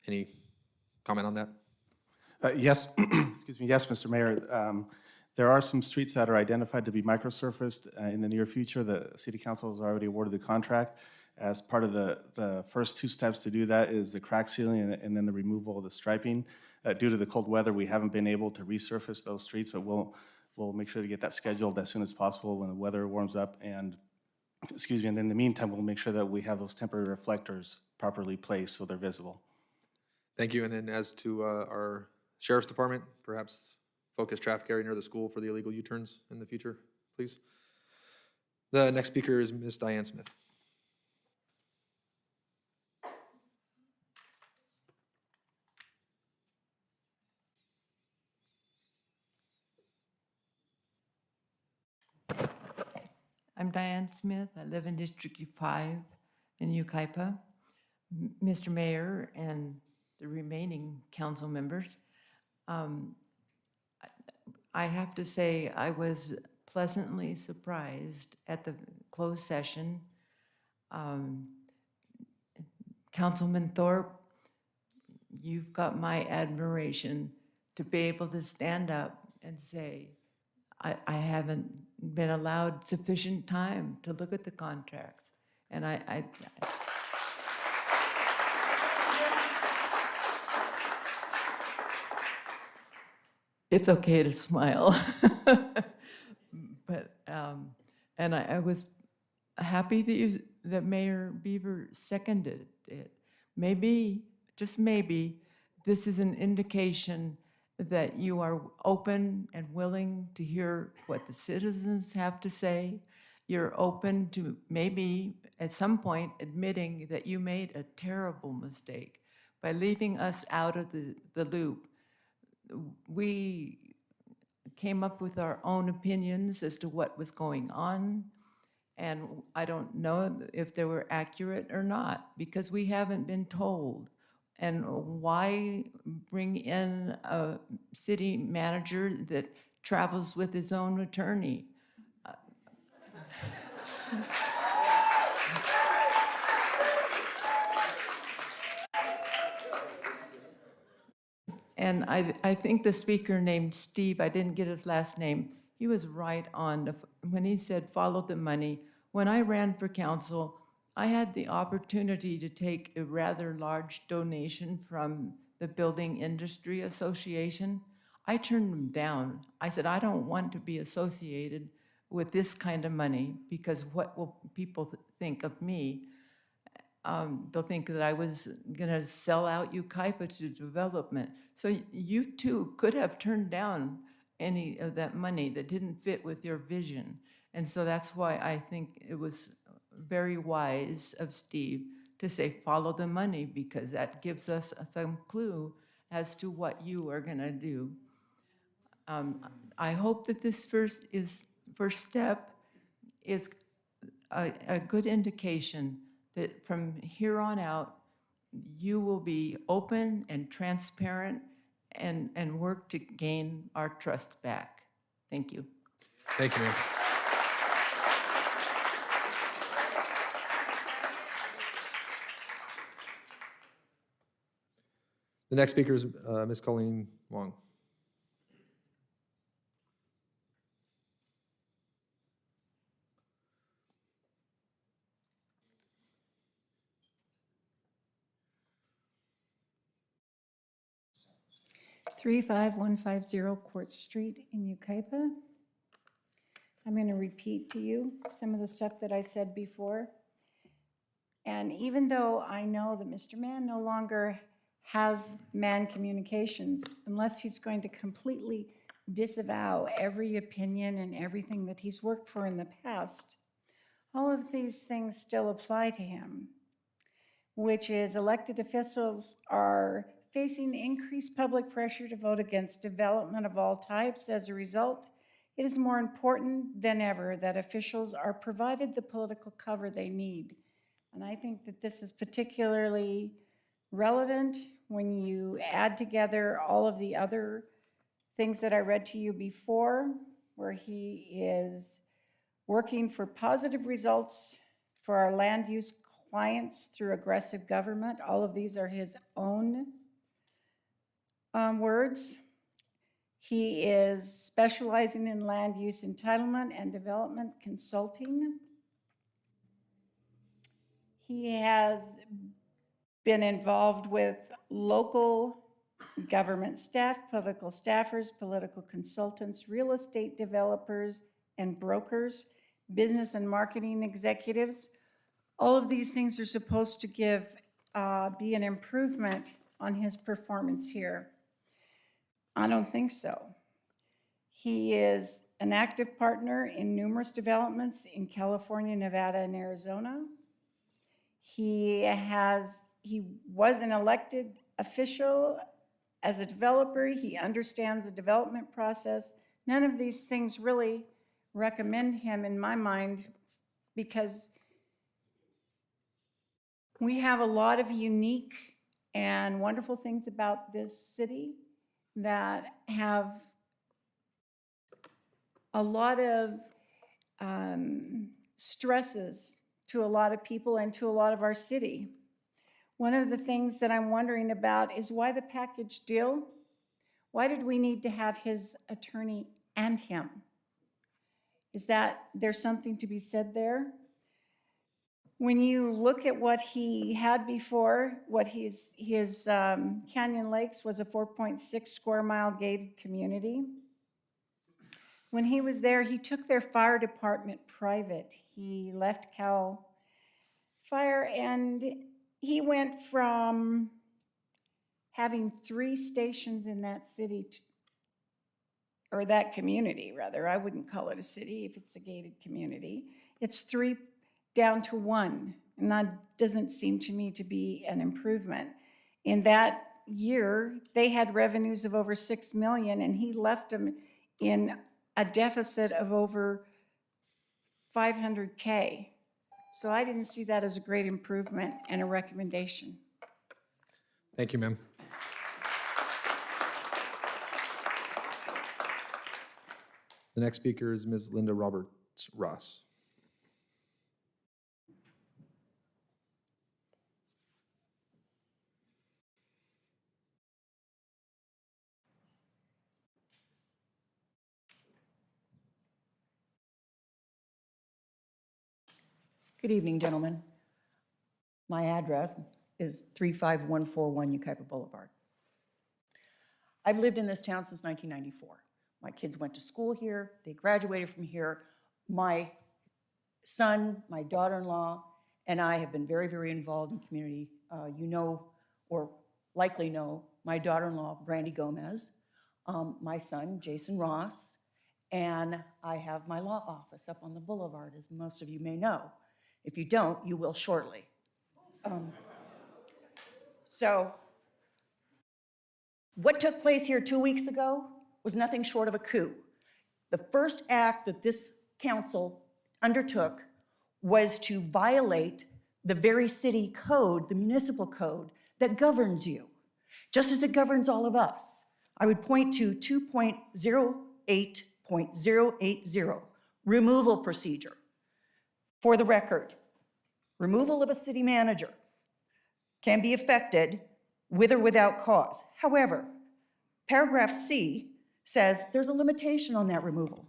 any comment on that? Yes, excuse me. Yes, Mr. Mayor. There are some streets that are identified to be microsurfaced in the near future. The City Council has already awarded the contract. As part of the first two steps to do that is the crack sealing and then the removal of the striping. Due to the cold weather, we haven't been able to resurface those streets, but we'll make sure to get that scheduled as soon as possible when the weather warms up. And excuse me, and in the meantime, we'll make sure that we have those temporary reflectors properly placed so they're visible. Thank you. And then as to our Sheriff's Department, perhaps focus traffic area near the school for the illegal U-turns in the future, please. The next speaker is Ms. Diane Smith. I'm Diane Smith. I live in District 5 in Yucaipa. Mr. Mayor and the remaining council members, I have to say I was pleasantly surprised at the closed session. Councilman Thorpe, you've got my admiration to be able to stand up and say, I haven't been allowed sufficient time to look at the contracts. And it's okay to smile. But, and I was happy that Mayor Beaver seconded it. Maybe, just maybe, this is an indication that you are open and willing to hear what the citizens have to say. You're open to maybe at some point admitting that you made a terrible mistake by leaving us out of the loop. We came up with our own opinions as to what was going on, and I don't know if they were accurate or not, because we haven't been told. And why bring in a city manager that travels with his own attorney? And I think the speaker named Steve, I didn't get his last name, he was right on when he said follow the money. When I ran for council, I had the opportunity to take a rather large donation from the Building Industry Association. I turned them down. I said, I don't want to be associated with this kind of money, because what will people think of me? They'll think that I was gonna sell out Yucaipa to development. So you too could have turned down any of that money that didn't fit with your vision. And so that's why I think it was very wise of Steve to say, follow the money, because that gives us some clue as to what you are gonna do. I hope that this first step is a good indication that from here on out, you will be open and transparent and work to gain our trust back. Thank you. Thank you, ma'am. The next speaker is Ms. Colleen Wong. Three five one five zero Court Street in Yucaipa. I'm going to repeat to you some of the stuff that I said before. And even though I know that Mr. Mann no longer has Mann Communications, unless he's going to completely disavow every opinion and everything that he's worked for in the past, all of these things still apply to him, which is elected officials are facing increased public pressure to vote against development of all types. As a result, it is more important than ever that officials are provided the political cover they need. And I think that this is particularly relevant when you add together all of the other things that I read to you before, where he is working for positive results for our land use clients through aggressive government. All of these are his own words. He is specializing in land use entitlement and development consulting. He has been involved with local government staff, political staffers, political consultants, real estate developers and brokers, business and marketing executives. All of these things are supposed to be an improvement on his performance here. I don't think so. He is an active partner in numerous developments in California, Nevada, and Arizona. He was an elected official as a developer. He understands the development process. None of these things really recommend him in my mind, because we have a lot of unique and wonderful things about this city that have a lot of stresses to a lot of people and to a lot of our city. One of the things that I'm wondering about is why the package deal? Why did we need to have his attorney and him? Is that there's something to be said there? When you look at what he had before, what his Canyon Lakes was a 4.6 square mile gated community. When he was there, he took their fire department private. He left Cal Fire, and he went from having 3 stations in that city, or that community rather. I wouldn't call it a city if it's a gated community. It's 3 down to 1, and that doesn't seem to me to be an improvement. In that year, they had revenues of over $6 million, and he left them in a deficit of over $500K. So I didn't see that as a great improvement and a recommendation. Thank you, ma'am. The next speaker is Ms. Linda Roberts Ross. Good evening, gentlemen. My address is 35141 Yucaipa Boulevard. I've lived in this town since 1994. My kids went to school here, they graduated from here. My son, my daughter-in-law, and I have been very, very involved in community. You know, or likely know, my daughter-in-law, Brandy Gomez, my son, Jason Ross, and I have my law office up on the boulevard, as most of you may know. If you don't, you will shortly. So what took place here 2 weeks ago was nothing short of a coup. The first act that this council undertook was to violate the very city code, the municipal code that governs you, just as it governs all of us. I would point to 2.08.080, removal procedure. For the record, removal of a city manager can be effected with or without cause. However, paragraph C says there's a limitation on that removal.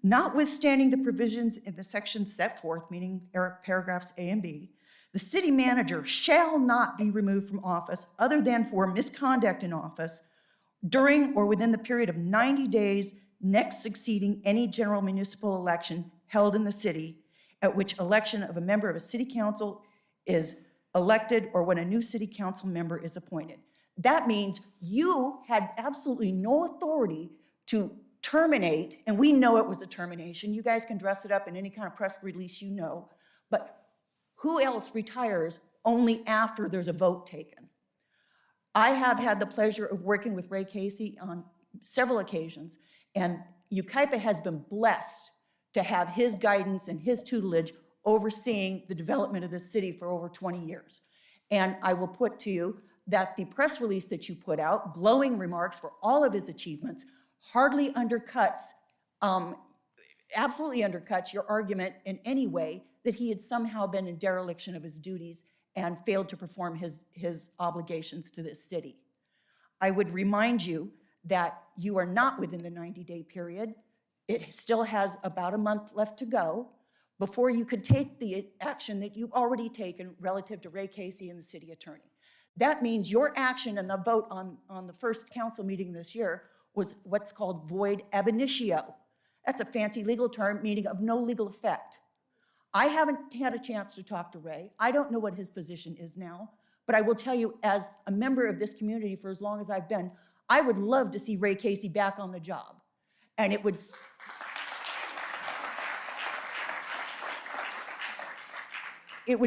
Notwithstanding the provisions in the section set forth, meaning paragraphs A and B, the city manager shall not be removed from office other than for misconduct in office during or within the period of 90 days next succeeding any general municipal election held in the city, at which election of a member of a city council is elected or when a new city council member is appointed. That means you had absolutely no authority to terminate, and we know it was a termination. You guys can dress it up in any kind of press release you know, but who else retires only after there's a vote taken? I have had the pleasure of working with Ray Casey on several occasions, and Yucaipa has been blessed to have his guidance and his tutelage overseeing the development of this city for over 20 years. And I will put to you that the press release that you put out, glowing remarks for all of his achievements, hardly undercuts, absolutely undercuts your argument in any way that he had somehow been in dereliction of his duties and failed to perform his obligations to this city. I would remind you that you are not within the 90-day period. It still has about a month left to go before you could take the action that you've already taken relative to Ray Casey and the city attorney. That means your action and the vote on the first council meeting this year was what's called void ab initio. That's a fancy legal term meaning of no legal effect. I haven't had a chance to talk to Ray. I don't know what his position is now, but I will tell you, as a member of this community for as long as I've been, I would love to see Ray Casey back on the job. And it would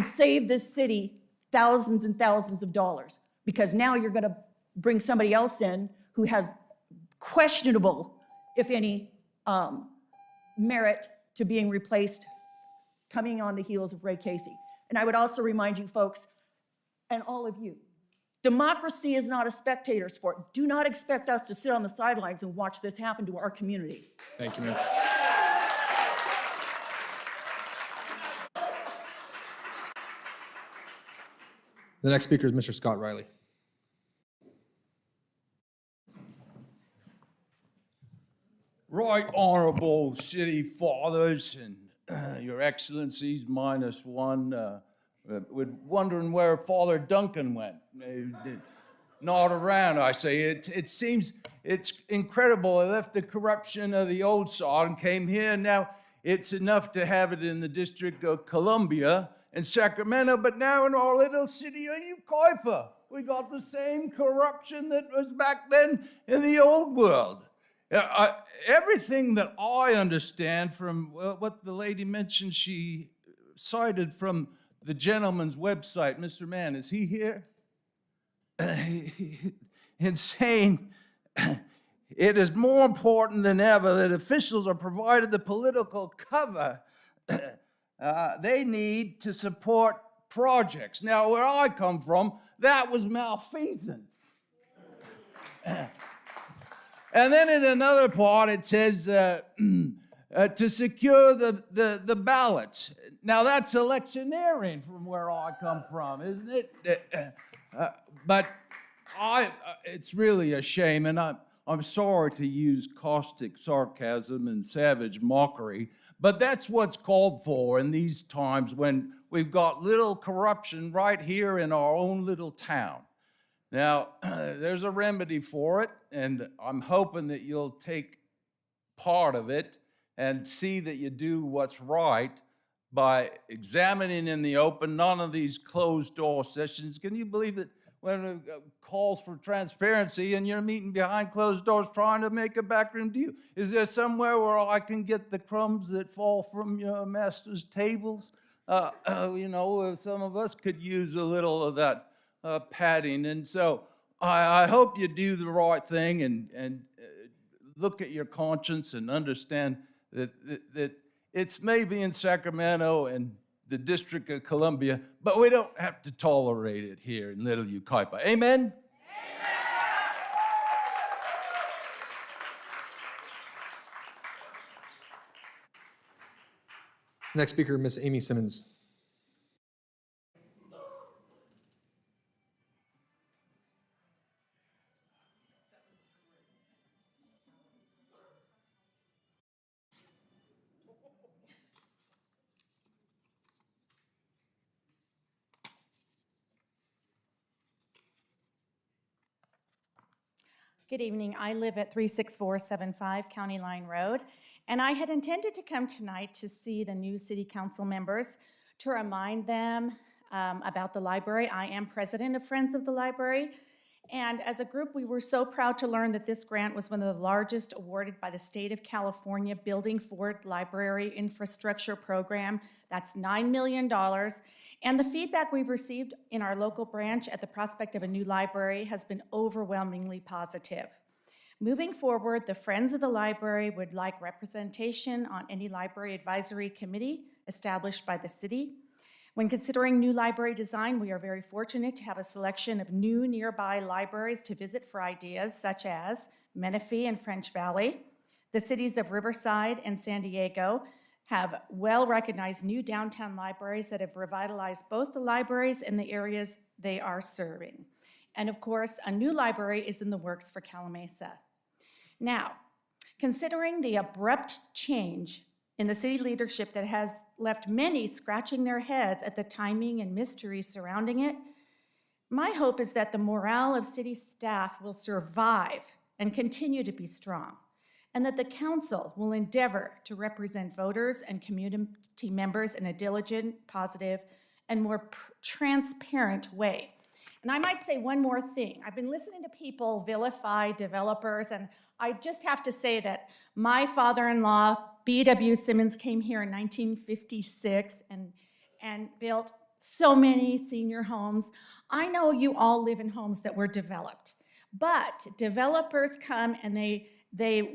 save this city thousands and thousands of dollars, because now you're going to bring somebody else in who has questionable, if any, merit to being replaced, coming on the heels of Ray Casey. And I would also remind you folks, and all of you, democracy is not a spectator sport. Do not expect us to sit on the sidelines and watch this happen to our community. Thank you, Mayor. The next speaker is Mr. Scott Riley. Right Honorable City Fathers and Your Excellencies -1, we're wondering where Father Duncan went. Not around, I say. It seems it's incredible. They left the corruption of the old sod and came here. Now it's enough to have it in the District of Columbia and Sacramento, but now in our little city of Yucaipa, we got the same corruption that was back then in the old world. Everything that I understand from what the lady mentioned, she cited from the gentleman's website. Mr. Mann, is he here? In saying it is more important than ever that officials are provided the political cover they need to support projects. Now, where I come from, that was malfeasance. And then in another part, it says to secure the ballots. Now, that's electioneering from where I come from, isn't it? But it's really a shame, and I'm sorry to use caustic sarcasm and savage mockery, but that's what's called for in these times when we've got little corruption right here in our own little town. Now, there's a remedy for it, and I'm hoping that you'll take part of it and see that you do what's right by examining in the open, none of these closed-door sessions. Can you believe that when it calls for transparency and you're meeting behind closed doors trying to make a backroom deal? Is there somewhere where I can get the crumbs that fall from your master's tables? Some of us could use a little of that padding. And so I hope you do the right thing and look at your conscience and understand that it's maybe in Sacramento and the District of Columbia, but we don't have to tolerate it here in Little Yucaipa. Amen? Next speaker, Ms. Amy Simmons. Good evening. I live at 36475 County Line Road, and I had intended to come tonight to see the new city council members to remind them about the library. I am president of Friends of the Library, and as a group, we were so proud to learn that this grant was one of the largest awarded by the state of California Building Forward Library Infrastructure Program. That's $9 million. And the feedback we've received in our local branch at the prospect of a new library has been overwhelmingly positive. Moving forward, the Friends of the Library would like representation on any library advisory committee established by the city. When considering new library design, we are very fortunate to have a selection of new nearby libraries to visit for ideas such as Menifee and French Valley. The cities of Riverside and San Diego have well-recognized new downtown libraries that have revitalized both the libraries and the areas they are serving. And of course, a new library is in the works for Calamasa. Now, considering the abrupt change in the city leadership that has left many scratching their heads at the timing and mystery surrounding it, my hope is that the morale of city staff will survive and continue to be strong, and that the council will endeavor to represent voters and community members in a diligent, positive, and more transparent way. And I might say one more thing. I've been listening to people vilify developers, and I just have to say that my father-in-law, B.W. Simmons, came here in 1956 and built so many senior homes. I know you all live in homes that were developed, but developers come and they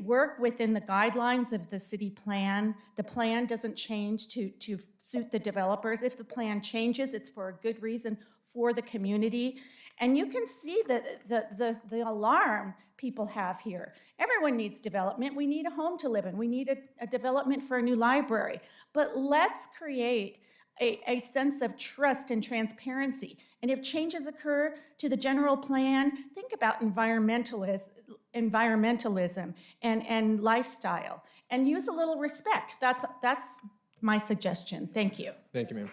work within the guidelines of the city plan. The plan doesn't change to suit the developers. If the plan changes, it's for a good reason for the community. And you can see the alarm people have here. Everyone needs development. We need a home to live in. We need a development for a new library. But let's create a sense of trust and transparency. And if changes occur to the general plan, think about environmentalism and lifestyle, and use a little respect. That's my suggestion. Thank you. Thank you, ma'am.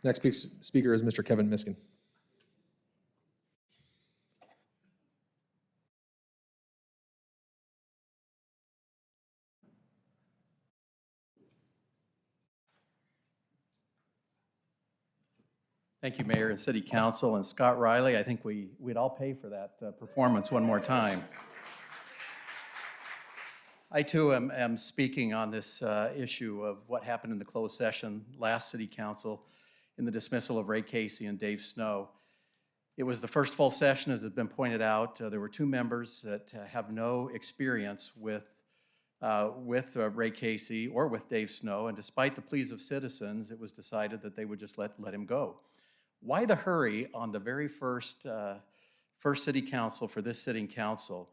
Next speaker is Mr. Kevin Miskin. Thank you, Mayor and City Council, and Scott Riley. I think we'd all pay for that performance one more time. I too am speaking on this issue of what happened in the closed session last City Council in the dismissal of Ray Casey and Dave Snow. It was the first full session, as has been pointed out. There were two members that have no experience with Ray Casey or with Dave Snow, and despite the pleas of citizens, it was decided that they would just let him go. Why the hurry on the very first City Council for this sitting council?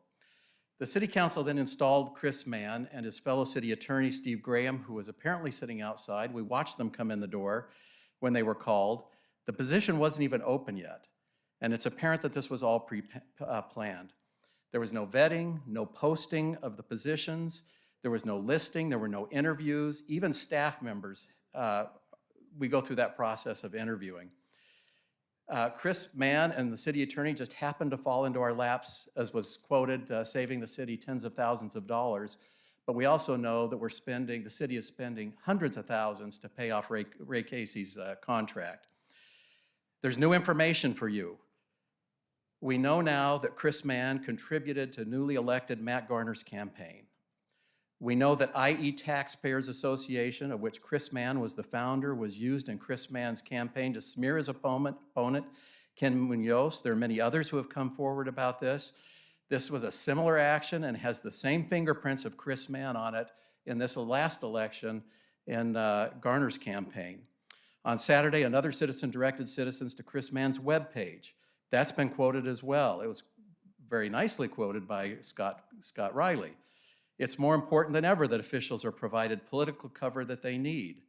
The City Council then installed Chris Mann and his fellow city attorney, Steve Graham, who was apparently sitting outside. We watched them come in the door when they were called. The position wasn't even open yet, and it's apparent that this was all pre-planned. There was no vetting, no posting of the positions. There was no listing. There were no interviews. Even staff members, we go through that process of interviewing. Chris Mann and the city attorney just happened to fall into our laps, as was quoted, saving the city tens of thousands of dollars. But we also know that the city is spending hundreds of thousands to pay off Ray Casey's contract. There's new information for you. We know now that Chris Mann contributed to newly elected Matt Garner's campaign. We know that IE Taxpayers Association, of which Chris Mann was the founder, was used in Chris Mann's campaign to smear his opponent, Ken Munoz. There are many others who have come forward about this. This was a similar action and has the same fingerprints of Chris Mann on it in this last election in Garner's campaign. On Saturday, another citizen directed citizens to Chris Mann's webpage. That's been quoted as well. It was very nicely quoted by Scott Riley. It's more important than ever that officials are provided political cover that they need.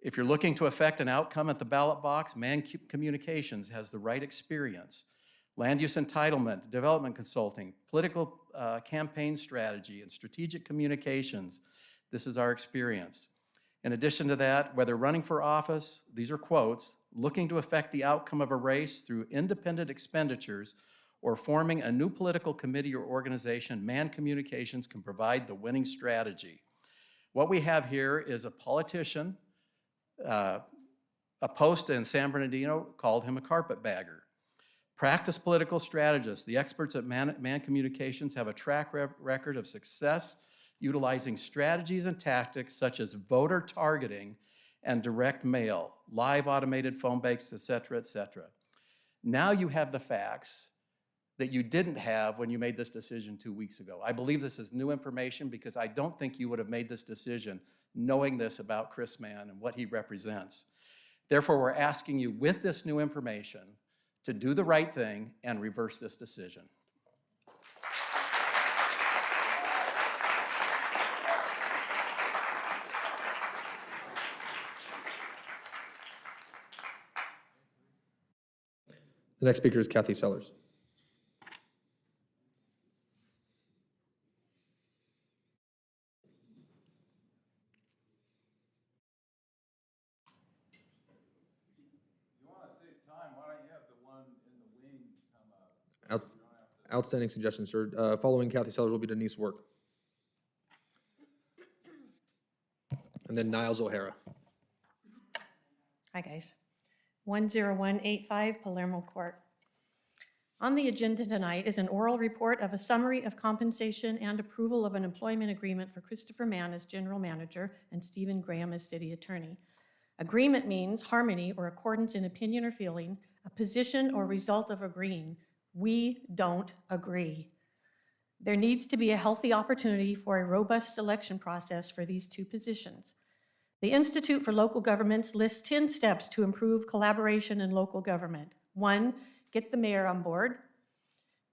If you're looking to affect an outcome at the ballot box, Mann Communications has the right experience. Land use entitlement, development consulting, political campaign strategy, and strategic communications. This is our experience. In addition to that, whether running for office, these are quotes, looking to affect the outcome of a race through independent expenditures, or forming a new political committee or organization, Mann Communications can provide the winning strategy. What we have here is a politician. A post in San Bernardino called him a carpetbagger. Practice political strategists. The experts at Mann Communications have a track record of success utilizing strategies and tactics such as voter targeting and direct mail, live automated phone banks, et cetera, et cetera. Now you have the facts that you didn't have when you made this decision 2 weeks ago. I believe this is new information because I don't think you would have made this decision knowing this about Chris Mann and what he represents. Therefore, we're asking you with this new information to do the right thing and reverse this decision. The next speaker is Kathy Sellers. Outstanding suggestion, sir. Following Kathy Sellers will be Denise Work. And then Niles O'Hara. Hi, guys. 10185 Palermo Court. On the agenda tonight is an oral report of a summary of compensation and approval of an employment agreement for Christopher Mann as general manager and Stephen Graham as city attorney. Agreement means harmony or accordance in opinion or feeling, a position or result of agreeing. We don't agree. There needs to be a healthy opportunity for a robust selection process for these two positions. The Institute for Local Governments lists 10 steps to improve collaboration in local government. 1, get the mayor on board.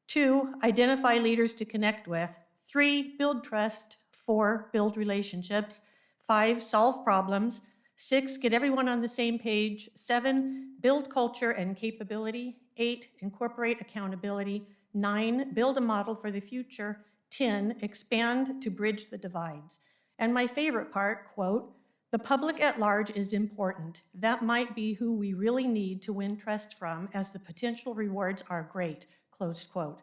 2, identify leaders to connect with. 3, build trust. 4, build relationships. 5, solve problems. 6, get everyone on the same page. 7, build culture and capability. 8, incorporate accountability. 9, build a model for the future. 10, expand to bridge the divides. And my favorite part, quote, the public at large is important. That might be who we really need to win trust from, as the potential rewards are great, close quote.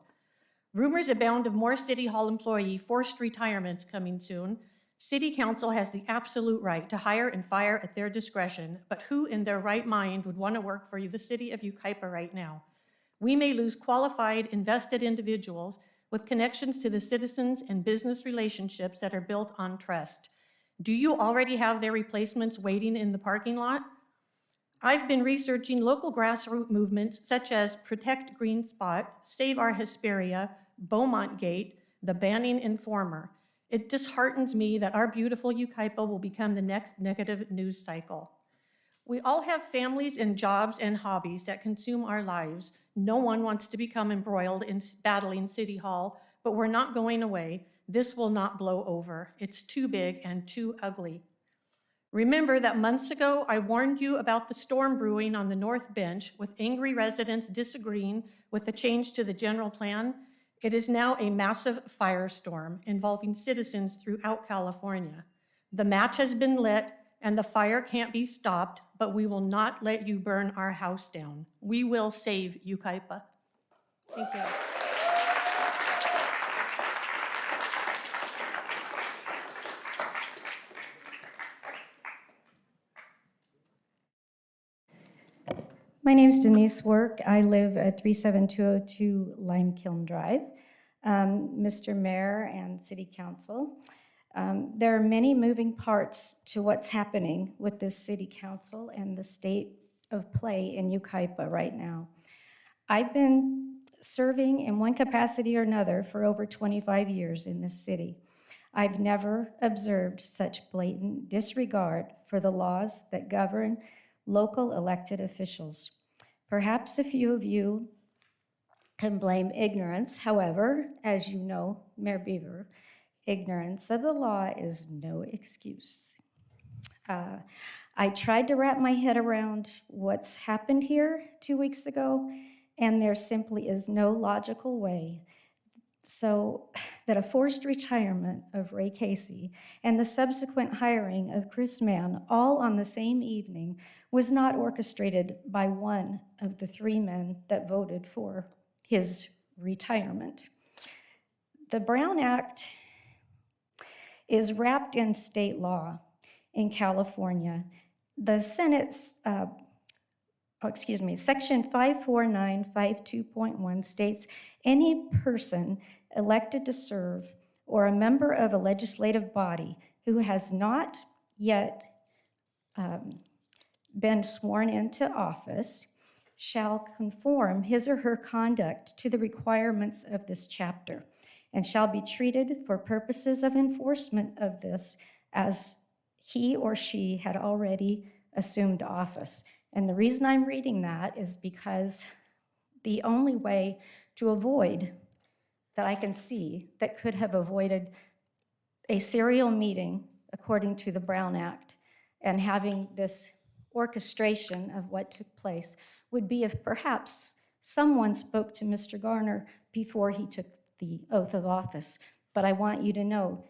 Rumors abound of more City Hall employee forced retirements coming soon. City Council has the absolute right to hire and fire at their discretion, but who in their right mind would want to work for the city of Yucaipa right now? We may lose qualified, invested individuals with connections to the citizens and business relationships that are built on trust. Do you already have their replacements waiting in the parking lot? I've been researching local grassroots movements such as Protect Green Spot, Save Our Hesperia, Beaumont Gate, the Banning Informer. It disheartens me that our beautiful Yucaipa will become the next negative news cycle. We all have families and jobs and hobbies that consume our lives. No one wants to become embroiled in battling City Hall, but we're not going away. This will not blow over. It's too big and too ugly. Remember that months ago, I warned you about the storm brewing on the North Bench with angry residents disagreeing with the change to the general plan. It is now a massive firestorm involving citizens throughout California. The match has been lit, and the fire can't be stopped, but we will not let you burn our house down. We will save Yucaipa. Thank you. My name is Denise Work. I live at 37202 Lime Kiln Drive. Mr. Mayor and City Council, there are many moving parts to what's happening with this City Council and the state of play in Yucaipa right now. I've been serving in one capacity or another for over 25 years in this city. I've never observed such blatant disregard for the laws that govern local elected officials. Perhaps a few of you can blame ignorance. However, as you know, Mayor Beaver, ignorance of the law is no excuse. I tried to wrap my head around what's happened here 2 weeks ago, and there simply is no logical way so that a forced retirement of Ray Casey and the subsequent hiring of Chris Mann, all on the same evening, was not orchestrated by one of the three men that voted for his retirement. The Brown Act is wrapped in state law in California. The Senate's Section 54952.1 states any person elected to serve or a member of a legislative body who has not yet been sworn into office shall conform his or her conduct to the requirements of this chapter and shall be treated for purposes of enforcement of this as he or she had already assumed office. And the reason I'm reading that is because the only way to avoid that I can see that could have avoided a serial meeting according to the Brown Act and having this orchestration of what took place would be if perhaps someone spoke to Mr. Garner before he took the oath of office. But I want you to know,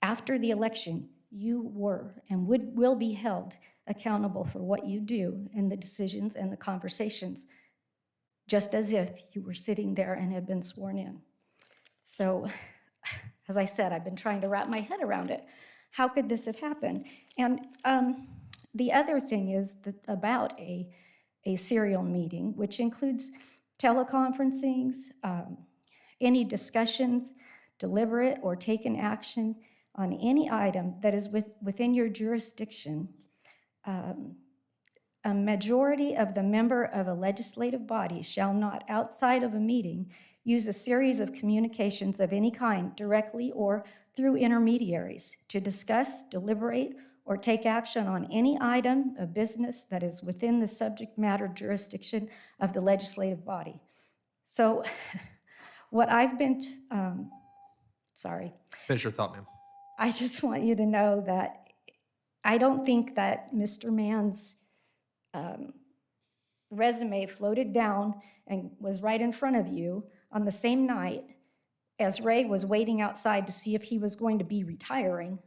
after the election, you were and will be held accountable for what you do and the decisions and the conversations, just as if you were sitting there and had been sworn in. So, as I said, I've been trying to wrap my head around it. How could this have happened? And the other thing is that about a serial meeting, which includes teleconferencings, any discussions, deliberate or taken action on any item that is within your jurisdiction, a majority of the member of a legislative body shall not, outside of a meeting, use a series of communications of any kind, directly or through intermediaries, to discuss, deliberate, or take action on any item of business that is within the subject matter jurisdiction of the legislative body. So what I've been, sorry. Finish your thought, ma'am. I just want you to know that I don't think that Mr. Mann's resume floated down and was right in front of you on the same night as Ray was waiting outside to see if he was going to be retiring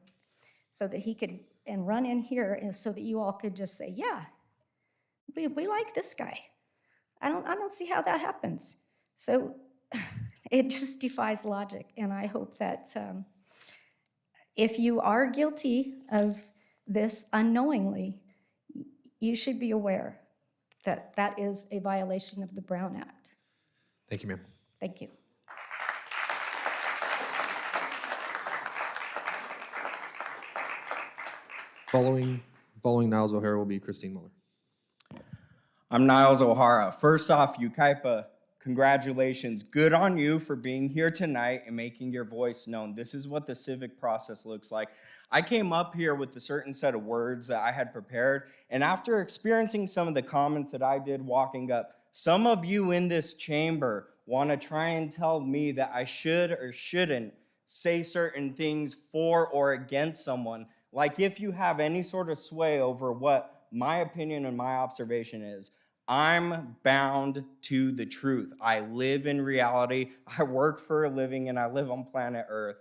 so that he could and run in here and so that you all could just say, yeah, we like this guy. I don't see how that happens. So it just defies logic, and I hope that if you are guilty of this unknowingly, you should be aware that that is a violation of the Brown Act. Thank you, ma'am. Thank you. Following Niles O'Hara will be Christine Muller. I'm Niles O'Hara. First off, Yucaipa, congratulations. Good on you for being here tonight and making your voice known. This is what the civic process looks like. I came up here with a certain set of words that I had prepared, and after experiencing some of the comments that I did walking up, some of you in this chamber want to try and tell me that I should or shouldn't say certain things for or against someone, like if you have any sort of sway over what my opinion and my observation is. I'm bound to the truth. I live in reality. I work for a living, and I live on planet Earth.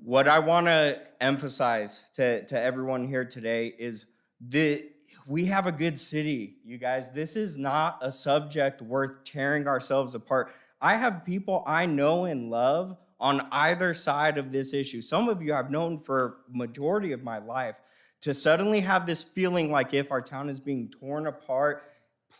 what I want to emphasize to everyone here today is that we have a good city, you guys. This is not a subject worth tearing ourselves apart. I have people I know and love on either side of this issue. Some of you I've known for majority of my life. To suddenly have this feeling like if our town is being torn apart,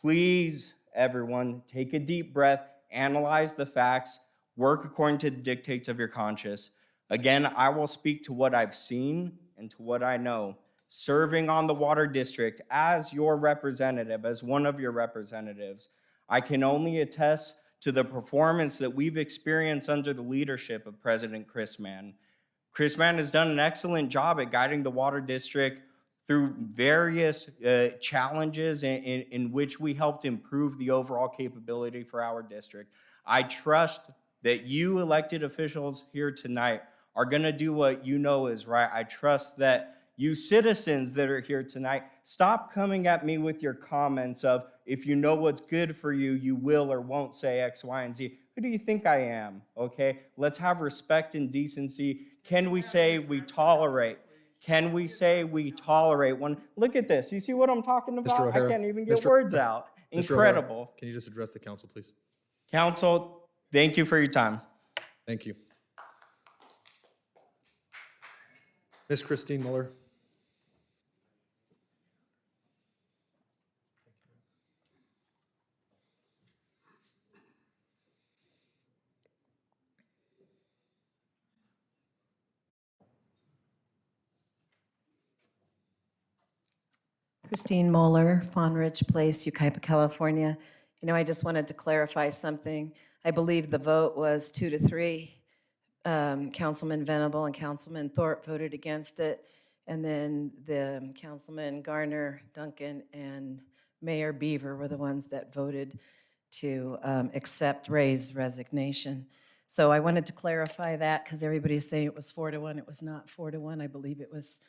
please, everyone, take a deep breath, analyze the facts, work according to the dictates of your conscience. Again, I will speak to what I've seen and to what I know. Serving on the Water District as your representative, as one of your representatives, I can only attest to the performance that we've experienced under the leadership of President Chris Mann. Chris Mann has done an excellent job at guiding the Water District through various challenges in which we helped improve the overall capability for our district. I trust that you elected officials here tonight are gonna do what you know is right. I trust that you citizens that are here tonight, stop coming at me with your comments of, if you know what's good for you, you will or won't say X, Y, and Z. Who do you think I am, okay? Let's have respect and decency. Can we say we tolerate? Can we say we tolerate one? Look at this. You see what I'm talking about? Mr. O'Hara, I can't even get words out. Mr. O'Hara, Incredible. can you just address the council, please? Council, thank you for your time. Thank you. Ms. Christine Muller. Christine Moeller, Fawn Ridge Place, Yucaipa, California. You know, I just wanted to clarify something. I believe the vote was 2-3. Councilman Venable and Councilman Thorpe voted against it. And then the Councilman Garner, Duncan, and Mayor Beaver were the ones that voted to accept Ray's resignation. So I wanted to clarify that because everybody's saying it was 4-1. It was not 4-1. I believe it was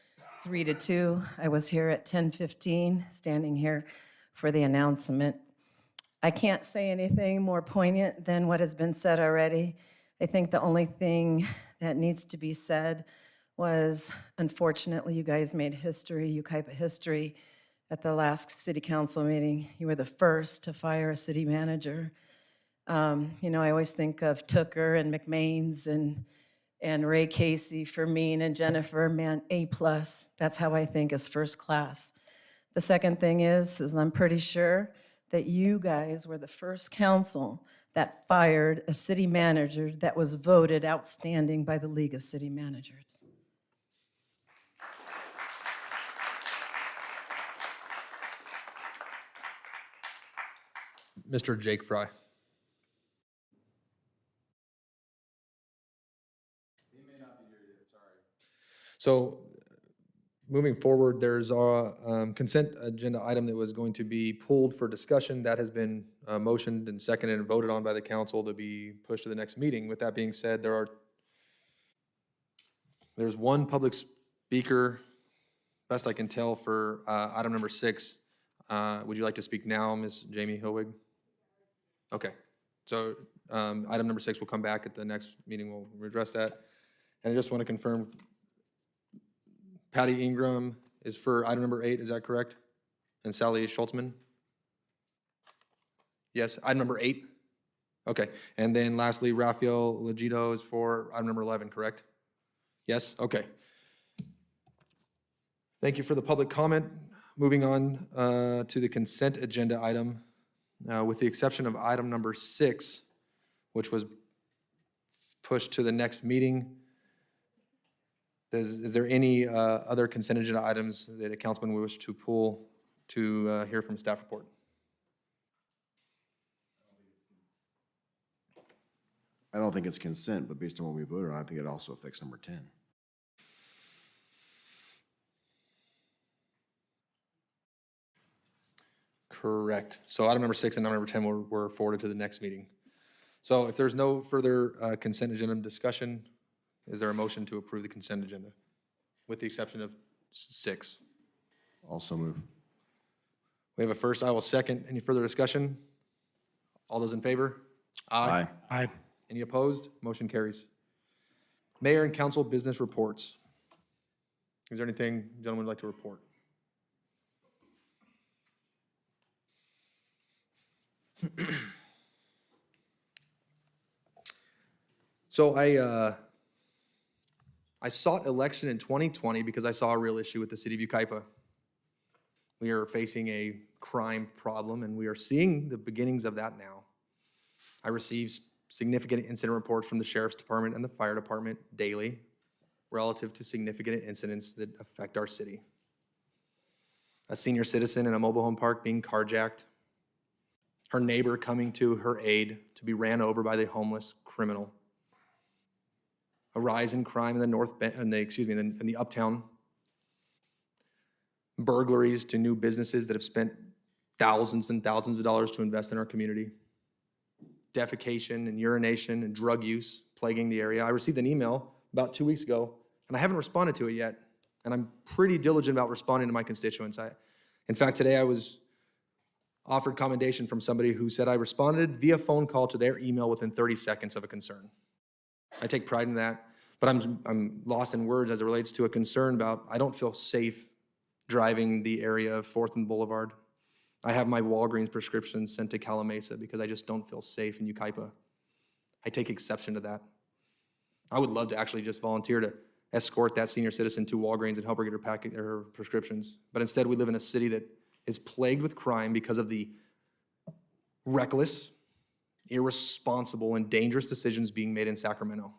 3-2. I was here at 10:15, standing here for the announcement. I can't say anything more poignant than what has been said already. I think the only thing that needs to be said was, unfortunately, you guys made history, Yucaipa history, at the last city council meeting. You were the first to fire a city manager. You know, I always think of Tooker and McMains and Ray Casey, Fermin, and Jennifer, man, A+. That's how I think is first class. The second thing is I'm pretty sure that you guys were the first council that fired a city manager that was voted outstanding by the League of City Managers. Mr. Jake Fry. So moving forward, there's a consent agenda item that was going to be pulled for discussion. That has been motioned and seconded and voted on by the council to be pushed to the next meeting. With that being said, there's one public speaker, best I can tell, for item number 6. Would you like to speak now, Ms. Jamie Hilwig? Okay. So item number 6 will come back at the next meeting. We'll address that. And I just want to confirm, Patty Ingram is for item number 8, is that correct? And Sally Schultzman? Yes, item number 8? Okay, and then lastly, Rafael Legito is for item number 11, correct? Yes, okay. Thank you for the public comment. Moving on to the consent agenda item, with the exception of item number 6, which was pushed to the next meeting. Is there any other consent agenda items that a councilman would wish to pull to hear from staff report? I don't think it's consent, but based on what we voted on, I think it also affects number 10. Correct. So item number 6 and item number 10 were forwarded to the next meeting. So if there's no further consent agenda discussion, is there a motion to approve the consent agenda, with the exception of 6? Also move. We have a first, I will second. Any further discussion? All those in favor? Aye. Any opposed? Motion carries. Mayor and council business reports. Is there anything gentlemen would like to report? So I sought election in 2020 because I saw a real issue with the city of Yucaipa. We are facing a crime problem, and we are seeing the beginnings of that now. I receive significant incident reports from the sheriff's department and the fire department daily relative to significant incidents that affect our city. A senior citizen in a mobile home park being carjacked, her neighbor coming to her aid to be ran over by the homeless criminal, a rise in crime in the uptown, burglaries to new businesses that have spent thousands and thousands of dollars to invest in our community, defecation and urination and drug use plaguing the area. I received an email about 2 weeks ago, and I haven't responded to it yet, and I'm pretty diligent about responding to my constituents. In fact, today I was offered commendation from somebody who said I responded via phone call to their email within 30 seconds of a concern. I take pride in that, but I'm lost in words as it relates to a concern about I don't feel safe driving the area of 4th and Boulevard. I have my Walgreens prescriptions sent to Calamasa because I just don't feel safe in Yucaipa. I take exception to that. I would love to actually just volunteer to escort that senior citizen to Walgreens and help her get her prescriptions. But instead, we live in a city that is plagued with crime because of the reckless, irresponsible, and dangerous decisions being made in Sacramento.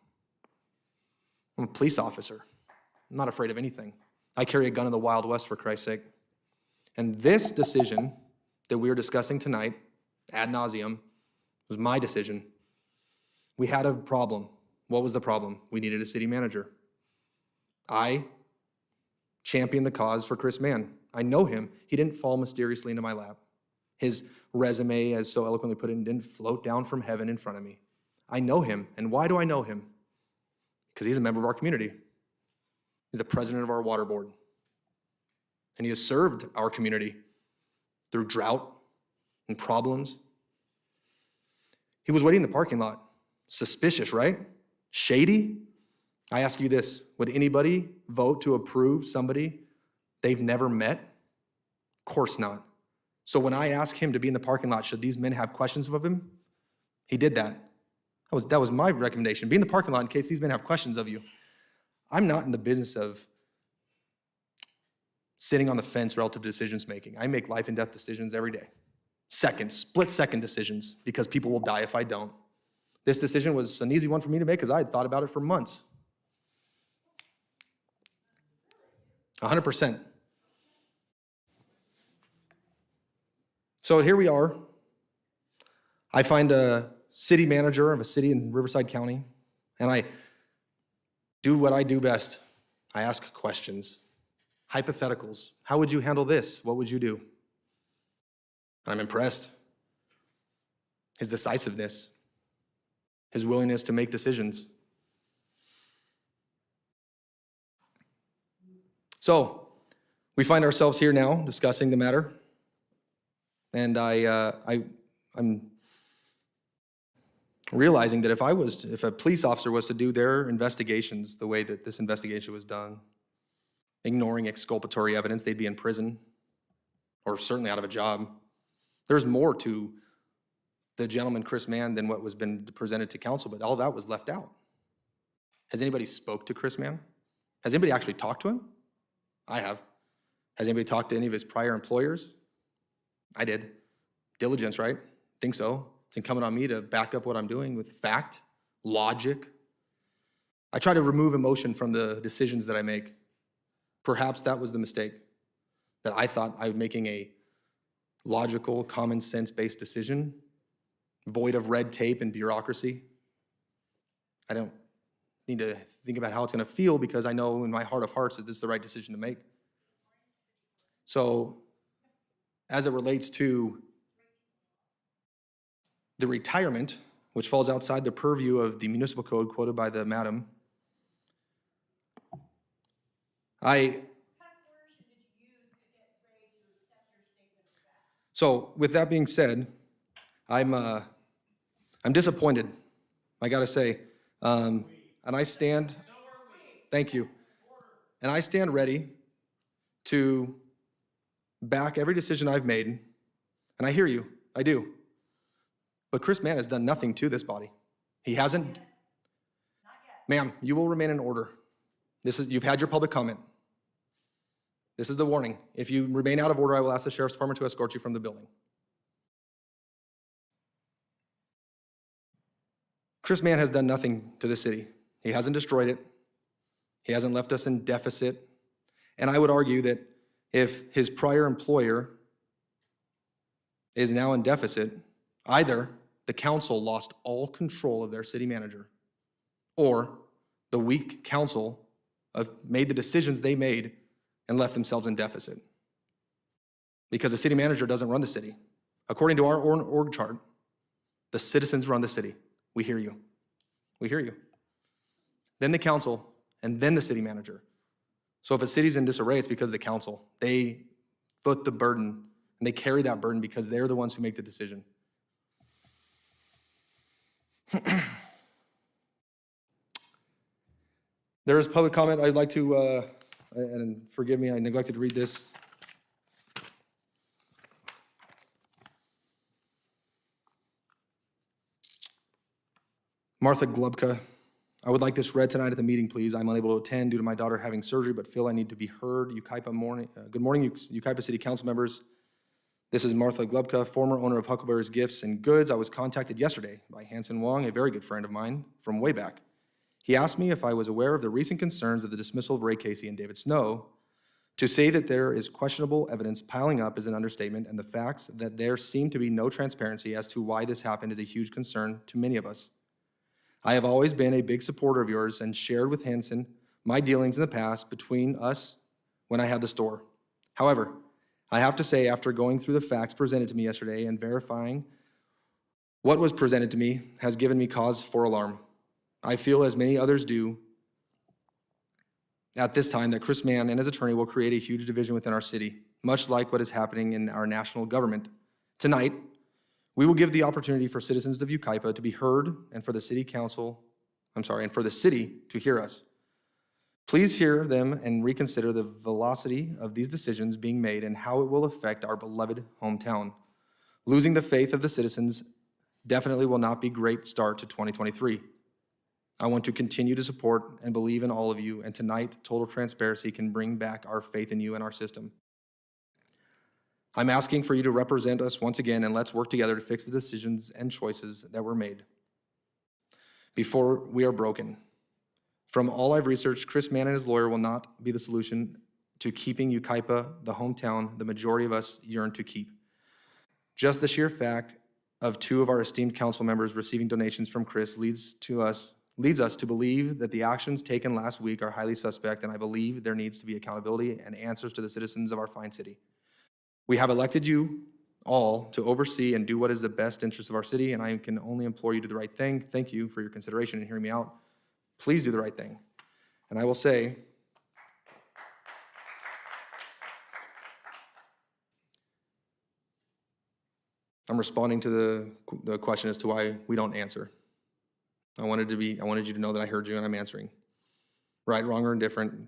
I'm a police officer. I'm not afraid of anything. I carry a gun in the Wild West, for Christ's sake. And this decision that we are discussing tonight, ad nauseum, was my decision. We had a problem. What was the problem? We needed a city manager. I championed the cause for Chris Mann. I know him. He didn't fall mysteriously into my lap. His resume, as so eloquently put it, didn't float down from heaven in front of me. I know him. And why do I know him? Because he's a member of our community. He's the president of our water board. And he has served our community through drought and problems. He was waiting in the parking lot. Suspicious, right? Shady? I ask you this, would anybody vote to approve somebody they've never met? Of course not. So when I ask him to be in the parking lot, should these men have questions of him? He did that. That was my recommendation. Be in the parking lot in case these men have questions of you. I'm not in the business of sitting on the fence relative to decisions making. I make life and death decisions every day. Split-second decisions, because people will die if I don't. This decision was an easy one for me to make because I had thought about it for months. 100%. So here we are. I find a city manager of a city in Riverside County, and I do what I do best. I ask questions, hypotheticals. How would you handle this? What would you do? I'm impressed. His decisiveness, his willingness to make decisions. So we find ourselves here now discussing the matter, and I'm realizing that if a police officer was to do their investigations the way that this investigation was done, ignoring exculpatory evidence, they'd be in prison or certainly out of a job. There's more to the gentleman, Chris Mann, than what was been presented to council, but all that was left out. Has anybody spoke to Chris Mann? Has anybody actually talked to him? I have. Has anybody talked to any of his prior employers? I did. Diligence, right? Think so. It's incumbent on me to back up what I'm doing with fact, logic. I try to remove emotion from the decisions that I make. Perhaps that was the mistake, that I thought I was making a logical, common sense-based decision, void of red tape and bureaucracy. I don't need to think about how it's going to feel because I know in my heart of hearts that this is the right decision to make. So as it relates to the retirement, which falls outside the purview of the municipal code quoted by the madam, So with that being said, I'm disappointed, I gotta say, and I stand Thank you. And I stand ready to back every decision I've made, and I hear you, I do. But Chris Mann has done nothing to this body. He hasn't. Ma'am, you will remain in order. You've had your public comment. This is the warning. If you remain out of order, I will ask the Sheriff's Department to escort you from the building. Chris Mann has done nothing to the city. He hasn't destroyed it. He hasn't left us in deficit. And I would argue that if his prior employer is now in deficit, either the council lost all control of their city manager, or the weak council made the decisions they made and left themselves in deficit. Because the city manager doesn't run the city. According to our org chart, the citizens run the city. We hear you. We hear you. Then the council, and then the city manager. So if a city's in disarray, it's because of the council. They foot the burden, and they carry that burden because they're the ones who make the decision. There is public comment. I'd like to, and forgive me, I neglected to read this. Martha Glubka, I would like this read tonight at the meeting, please. I'm unable to attend due to my daughter having surgery, but feel I need to be heard. Good morning, Yucaipa City Council members. This is Martha Glubka, former owner of Huckleberry's Gifts and Goods. I was contacted yesterday by Hanson Wong, a very good friend of mine from way back. He asked me if I was aware of the recent concerns of the dismissal of Ray Casey and David Snow. To say that there is questionable evidence piling up is an understatement, and the facts that there seem to be no transparency as to why this happened is a huge concern to many of us. I have always been a big supporter of yours and shared with Hanson my dealings in the past between us when I had the store. However, I have to say, after going through the facts presented to me yesterday and verifying what was presented to me has given me cause for alarm. I feel, as many others do, at this time that Chris Mann and his attorney will create a huge division within our city, much like what is happening in our national government. Tonight, we will give the opportunity for citizens of Yucaipa to be heard and for the city to hear us. Please hear them and reconsider the velocity of these decisions being made and how it will affect our beloved hometown. Losing the faith of the citizens definitely will not be a great start to 2023. I want to continue to support and believe in all of you, and tonight, total transparency can bring back our faith in you and our system. I'm asking for you to represent us once again, and let's work together to fix the decisions and choices that were made before we are broken. From all I've researched, Chris Mann and his lawyer will not be the solution to keeping Yucaipa the hometown the majority of us yearn to keep. Just the sheer fact of two of our esteemed council members receiving donations from Chris leads us to believe that the actions taken last week are highly suspect, and I believe there needs to be accountability and answers to the citizens of our fine city. We have elected you all to oversee and do what is the best interest of our city, and I can only implore you to do the right thing. Thank you for your consideration and hearing me out. Please do the right thing. And I will say, I'm responding to the question as to why we don't answer. I wanted you to know that I heard you and I'm answering. Right, wrong, or indifferent,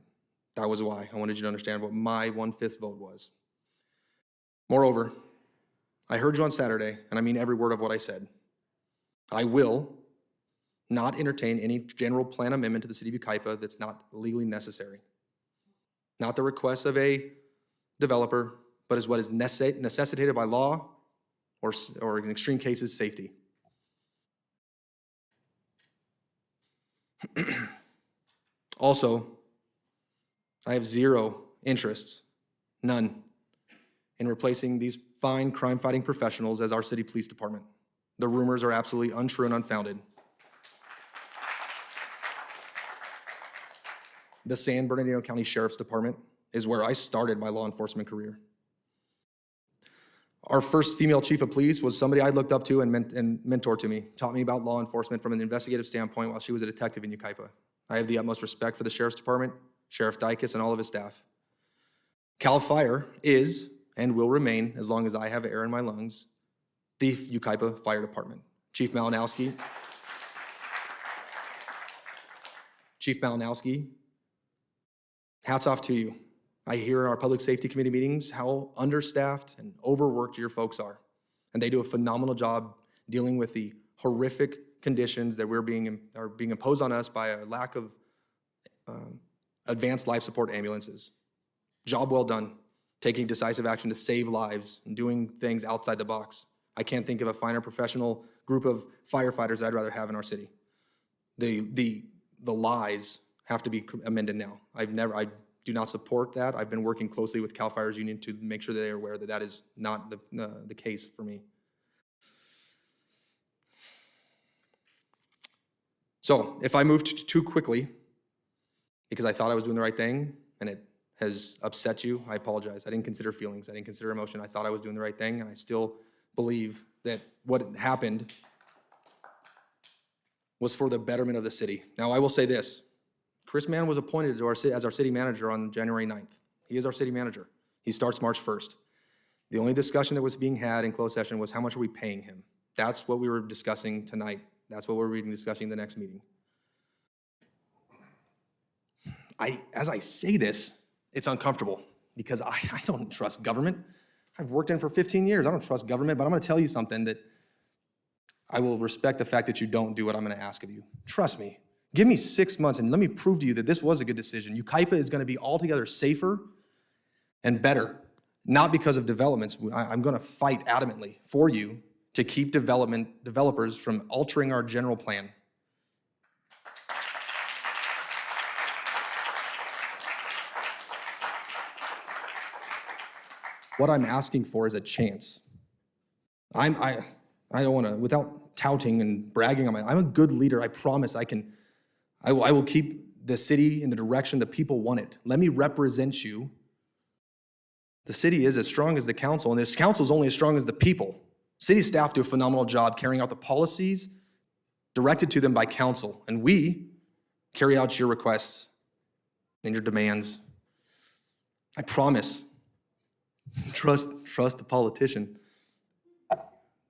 that was why. I wanted you to understand what my 1/5 vote was. Moreover, I heard you on Saturday, and I mean every word of what I said. I will not entertain any general plan amendment to the city of Yucaipa that's not legally necessary. Not the request of a developer, but is what is necessitated by law or in extreme cases, safety. Also, I have zero interests, none, in replacing these fine crime-fighting professionals as our city police department. The rumors are absolutely untrue and unfounded. The San Bernardino County Sheriff's Department is where I started my law enforcement career. Our first female chief of police was somebody I looked up to and mentored to me, taught me about law enforcement from an investigative standpoint while she was a detective in Yucaipa. I have the utmost respect for the Sheriff's Department, Sheriff Dykes, and all of his staff. CAL FIRE is and will remain, as long as I have air in my lungs, the Yucaipa Fire Department. Chief Malinowski hats off to you. I hear in our public safety committee meetings how understaffed and overworked your folks are. And they do a phenomenal job dealing with the horrific conditions that are being imposed on us by a lack of advanced life support ambulances. Job well done, taking decisive action to save lives and doing things outside the box. I can't think of a finer professional group of firefighters I'd rather have in our city. The lies have to be amended now. I do not support that. I've been working closely with CAL FIRE's union to make sure that they are aware that that is not the case for me. So if I moved too quickly because I thought I was doing the right thing and it has upset you, I apologize. I didn't consider feelings. I didn't consider emotion. I thought I was doing the right thing, and I still believe that what happened was for the betterment of the city. Now, I will say this. Chris Mann was appointed to as our city manager on January 9th. He is our city manager. He starts March 1st. The only discussion that was being had in closed session was how much are we paying him. That's what we were discussing tonight. That's what we're discussing the next meeting. As I say this, it's uncomfortable because I don't trust government. I've worked in for 15 years. I don't trust government, but I'm going to tell you something that I will respect the fact that you don't do what I'm going to ask of you. Trust me. Give me 6 months and let me prove to you that this was a good decision. Yucaipa is going to be altogether safer and better, not because of developments. I'm going to fight adamantly for you to keep developers from altering our general plan. What I'm asking for is a chance. I don't want to, without touting and bragging on I'm a good leader. I promise I will keep the city in the direction the people want it. Let me represent you. The city is as strong as the council, and this council is only as strong as the people. City staff do a phenomenal job carrying out the policies directed to them by council, and we carry out your requests and your demands. I promise. Trust the politician.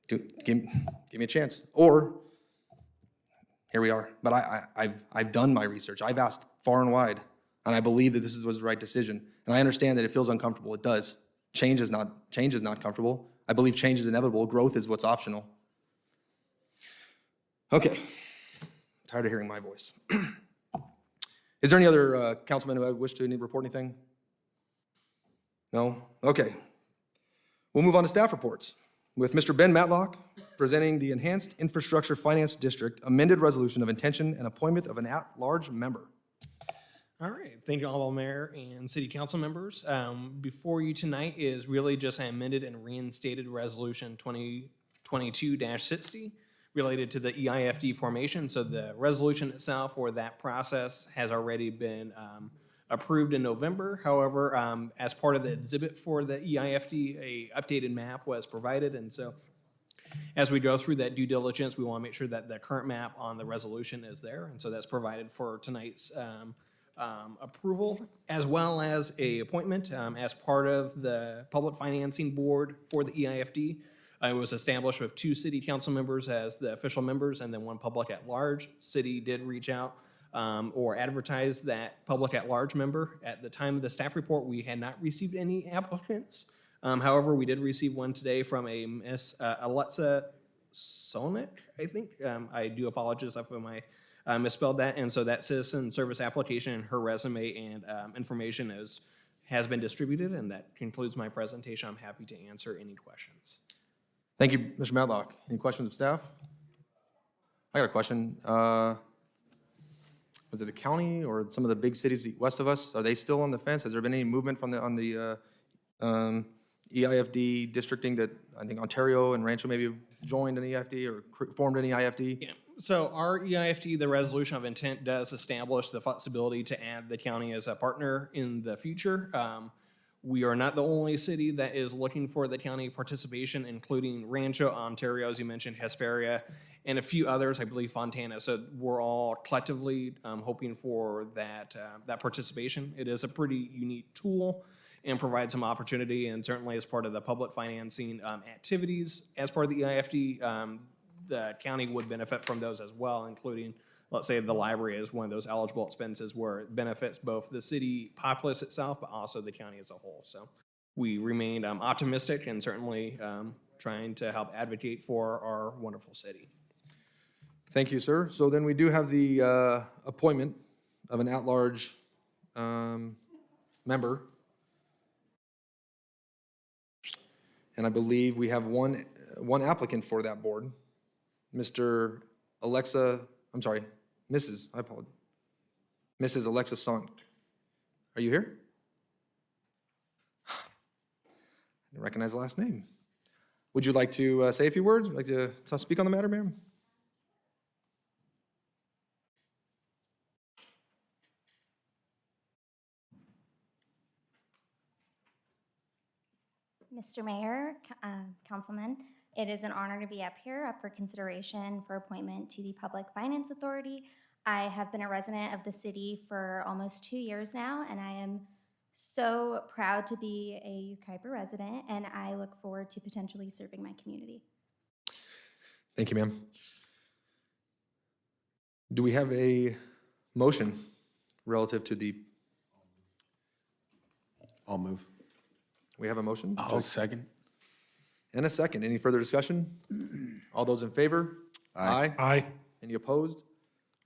Give me a chance. Or here we are. But I've done my research. I've asked far and wide, and I believe that this was the right decision. And I understand that it feels uncomfortable. It does. Change is not comfortable. I believe change is inevitable. Growth is what's optional. Okay. Tired of hearing my voice. Is there any other councilman who wish to report anything? No? Okay. We'll move on to staff reports with Mr. Ben Matlock presenting the Enhanced Infrastructure Finance District amended resolution of intention and appointment of an at-large member. All right, thank you, Honorable Mayor and City Council members. Before you tonight is really just an amended and reinstated Resolution 2022-60 related to the EIFD formation. So the resolution itself or that process has already been approved in November. However, as part of the exhibit for the EIFD, a updated map was provided. And so as we go through that due diligence, we want to make sure that the current map on the resolution is there. And so that's provided for tonight's approval, as well as a appointment as part of the Public Financing Board for the EIFD. It was established with 2 city council members as the official members and then 1 public at large. City did reach out or advertise that public at large member. At the time of the staff report, we had not received any applicants. However, we did receive one today from a Miss Alexa Solnick, I think. I do apologize if I misspelled that. And so that citizen service application and her resume and information has been distributed, and that concludes my presentation. I'm happy to answer any questions. Thank you, Mr. Matlock. Any questions of staff? I got a question. Was it the county or some of the big cities west of us? Are they still on the fence? Has there been any movement from on the EIFD districting that I think Ontario and Rancho maybe have joined an EIFD or formed an EIFD? Yeah. So our EIFD, the resolution of intent, does establish the flexibility to add the county as a partner in the future. We are not the only city that is looking for the county participation, including Rancho, Ontario, as you mentioned, Hesperia, and a few others, I believe Fontana. So we're all collectively hoping for that participation. It is a pretty unique tool and provides some opportunity, and certainly as part of the public financing activities, as part of the EIFD, the county would benefit from those as well, including let's say the library is one of those eligible expenses where it benefits both the city populace itself, but also the county as a whole. So we remain optimistic and certainly trying to help advocate for our wonderful city. Thank you, sir. So then we do have the appointment of an at-large member. And I believe we have one applicant for that board, Mrs. Alexa Song. Are you here? I didn't recognize the last name. Would you like to say a few words? Would you like to speak on the matter, ma'am? Mr. Mayor, Councilman, it is an honor to be up here, up for consideration for appointment to the Public Finance Authority. I have been a resident of the city for almost 2 years now, and I am so proud to be a Yucaipa resident, and I look forward to potentially serving my community. Thank you, ma'am. Do we have a motion relative to the? I'll move. We have a motion? I'll second. And a second. Any further discussion? All those in favor? Aye. Aye. Any opposed?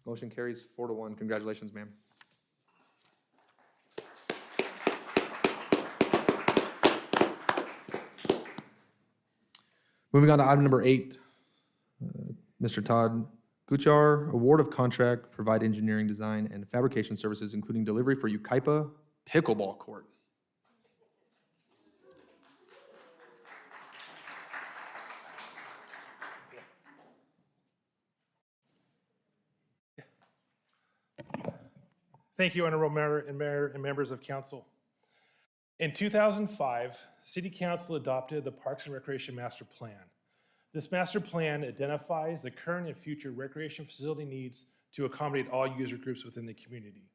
Motion carries 4-1. Congratulations, ma'am. Moving on to item number 8. Mr. Todd Guchar, award of contract, provide engineering, design, and fabrication services, including delivery for Yucaipa Pickleball Court. Thank you, Honorable Mayor and members of council. In 2005, City Council adopted the Parks and Recreation Master Plan. This master plan identifies the current and future recreation facility needs to accommodate all user groups within the community.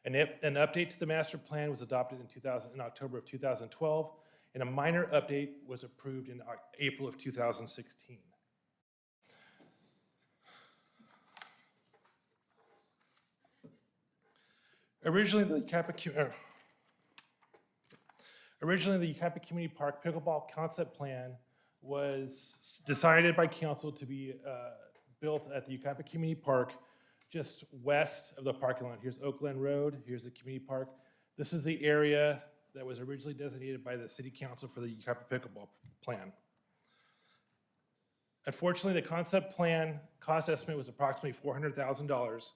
An update to the master plan was adopted in October of 2012, and a minor update was approved in April of 2016. Originally, the Yucaipa Community Park Pickleball Concept Plan was decided by council to be built at the Yucaipa Community Park just west of the parking lot. Here's Oakland Road, here's the community park. This is the area that was originally designated by the City Council for the Yucaipa Pickleball Plan. Unfortunately, the concept plan cost estimate was approximately $400,000.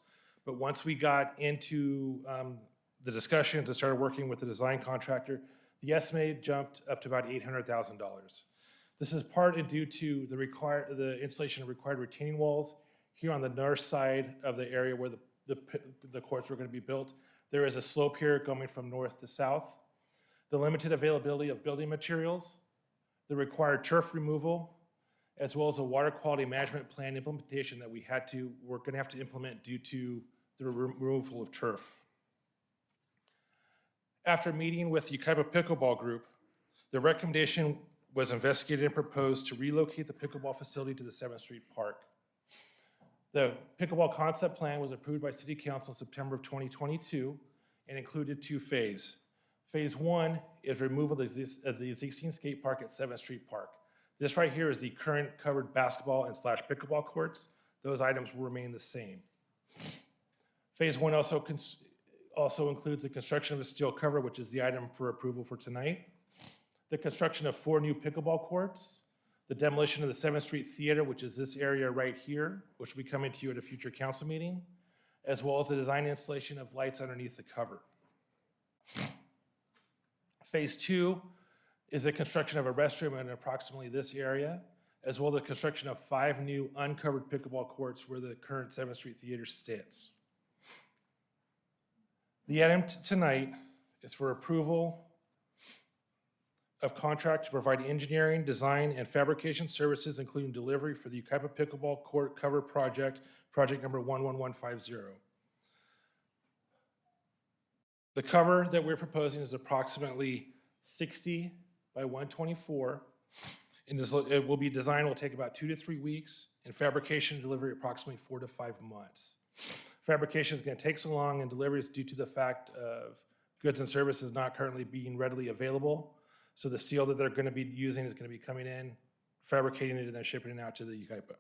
But once we got into the discussions and started working with the design contractor, the estimate jumped up to about $800,000. This is partly due to the installation of required retaining walls here on the north side of the area where the courts were going to be built. There is a slope here going from north to south. The limited availability of building materials, the required turf removal, as well as a water quality management plan implementation that we're going to have to implement due to the removal of turf. After meeting with the Yucaipa Pickleball Group, the recommendation was investigated and proposed to relocate the pickleball facility to the 7th Street Park. The pickleball concept plan was approved by City Council in September of 2022 and included 2 phases. Phase 1 is removal of the existing skate park at 7th Street Park. This right here is the current covered basketball and / pickleball courts. Those items will remain the same. Phase 1 also includes the construction of a steel cover, which is the item for approval for tonight, the construction of 4 new pickleball courts, the demolition of the 7th Street Theater, which is this area right here, which will be coming to you at a future council meeting, as well as the design and installation of lights underneath the cover. Phase 2 is the construction of a restroom in approximately this area, as well as the construction of 5 new uncovered pickleball courts where the current 7th Street Theater stands. The item tonight is for approval of contract to provide engineering, design, and fabrication services, including delivery for the Yucaipa Pickleball Court Cover Project, project number 11150. The cover that we're proposing is approximately 60 by 124. And it will be designed, will take about 2 to 3 weeks, and fabrication and delivery approximately 4 to 5 months. Fabrication is going to take so long, and delivery is due to the fact of goods and services not currently being readily available. So the steel that they're going to be using is going to be coming in, fabricating it, and then shipping it out to the Yucaipa.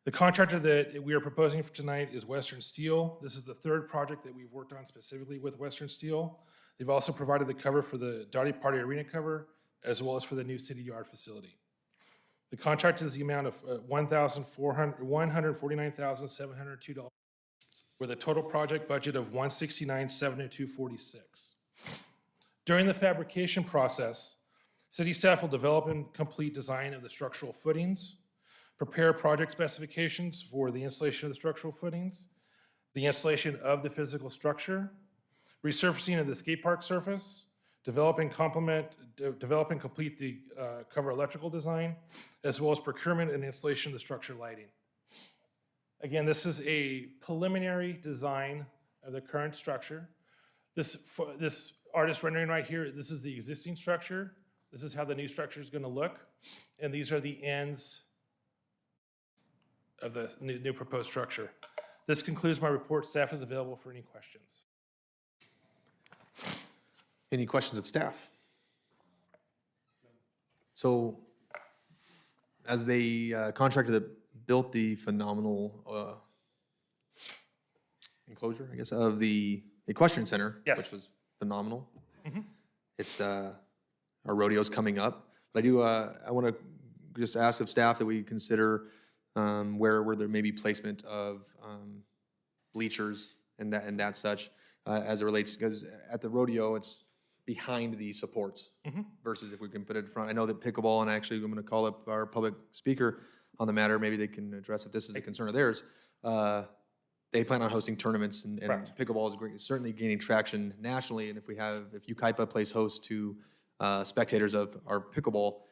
The contractor that we are proposing for tonight is Western Steel. This is the third project that we've worked on specifically with Western Steel. They've also provided the cover for the Dottie Party Arena cover, as well as for the new city yard facility. The contract is the amount of $149,702, with a total project budget of $169,702.46. During the fabrication process, city staff will develop and complete design of the structural footings, prepare project specifications for the installation of the structural footings, the installation of the physical structure, resurfacing of the skate park surface, develop and complete the cover electrical design, as well as procurement and installation of the structure lighting. Again, this is a preliminary design of the current structure. This artist rendering right here, this is the existing structure. This is how the new structure is going to look. And these are the ends of the new proposed structure. This concludes my report. Staff is available for any questions. Any questions of staff? So, as the contractor that built the phenomenal enclosure, I guess, of the equestrian center, Yes. which was phenomenal. Mhm. It's our rodeo's coming up, but I want to just ask of staff that we consider where there may be placement of bleachers and that such as it relates, because at the rodeo it's behind the supports versus if we can put it in front. I know that pickleball, and actually I'm going to call up our public speaker on the matter. Maybe they can address if this is a concern of theirs. They plan on hosting tournaments, and pickleball is certainly gaining traction nationally. And if Yucaipa plays host to spectators of our pickleball,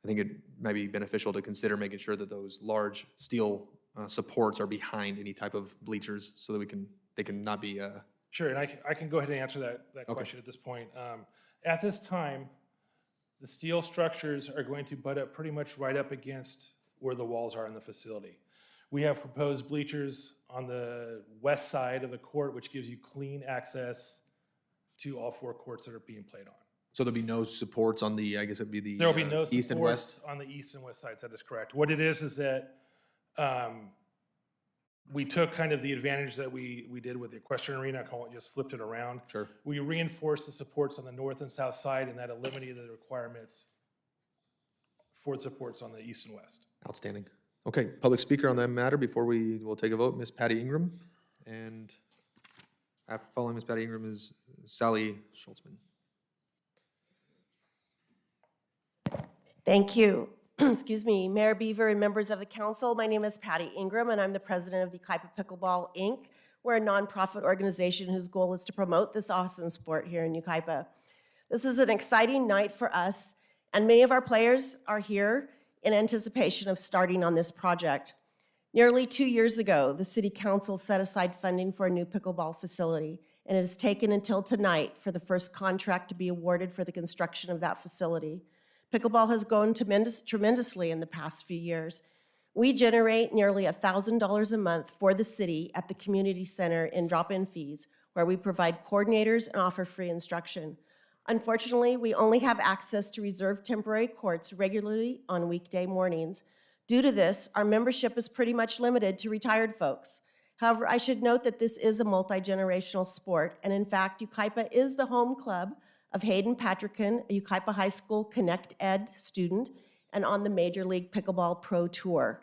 I think it might be beneficial to consider making sure that those large steel supports are behind any type of bleachers, so that they can not be. Sure, and I can go ahead and answer that question at this point. At this time, the steel structures are going to butt up pretty much right up against where the walls are in the facility. We have proposed bleachers on the west side of the court, which gives you clean access to all 4 courts that are being played on. So there'll be no supports on the, I guess it'd be the There will be no east and west? supports on the east and west sides, that is correct. What it is that we took kind of the advantage that we did with the equestrian arena, call it, just flipped it around. Sure. We reinforced the supports on the north and south side, and that eliminated the requirements for supports on the east and west. Outstanding. Okay, public speaker on that matter before we'll take a vote, Ms. Patty Ingram. And following Ms. Patty Ingram is Sally Schultzman. Thank you. Excuse me, Mayor Beaver and members of the council. My name is Patty Ingram, and I'm the president of the Yucaipa Pickleball, Inc. We're a nonprofit organization whose goal is to promote this awesome sport here in Yucaipa. This is an exciting night for us, and many of our players are here in anticipation of starting on this project. Nearly 2 years ago, the City Council set aside funding for a new pickleball facility, and it has taken until tonight for the first contract to be awarded for the construction of that facility. Pickleball has grown tremendously in the past few years. We generate nearly $1,000 a month for the city at the community center in drop-in fees, where we provide coordinators and offer free instruction. Unfortunately, we only have access to reserved temporary courts regularly on weekday mornings. Due to this, our membership is pretty much limited to retired folks. However, I should note that this is a multi-generational sport, and in fact, Yucaipa is the home club of Hayden Patrickin, a Yucaipa High School Connect Ed student, and on the Major League Pickleball Pro Tour.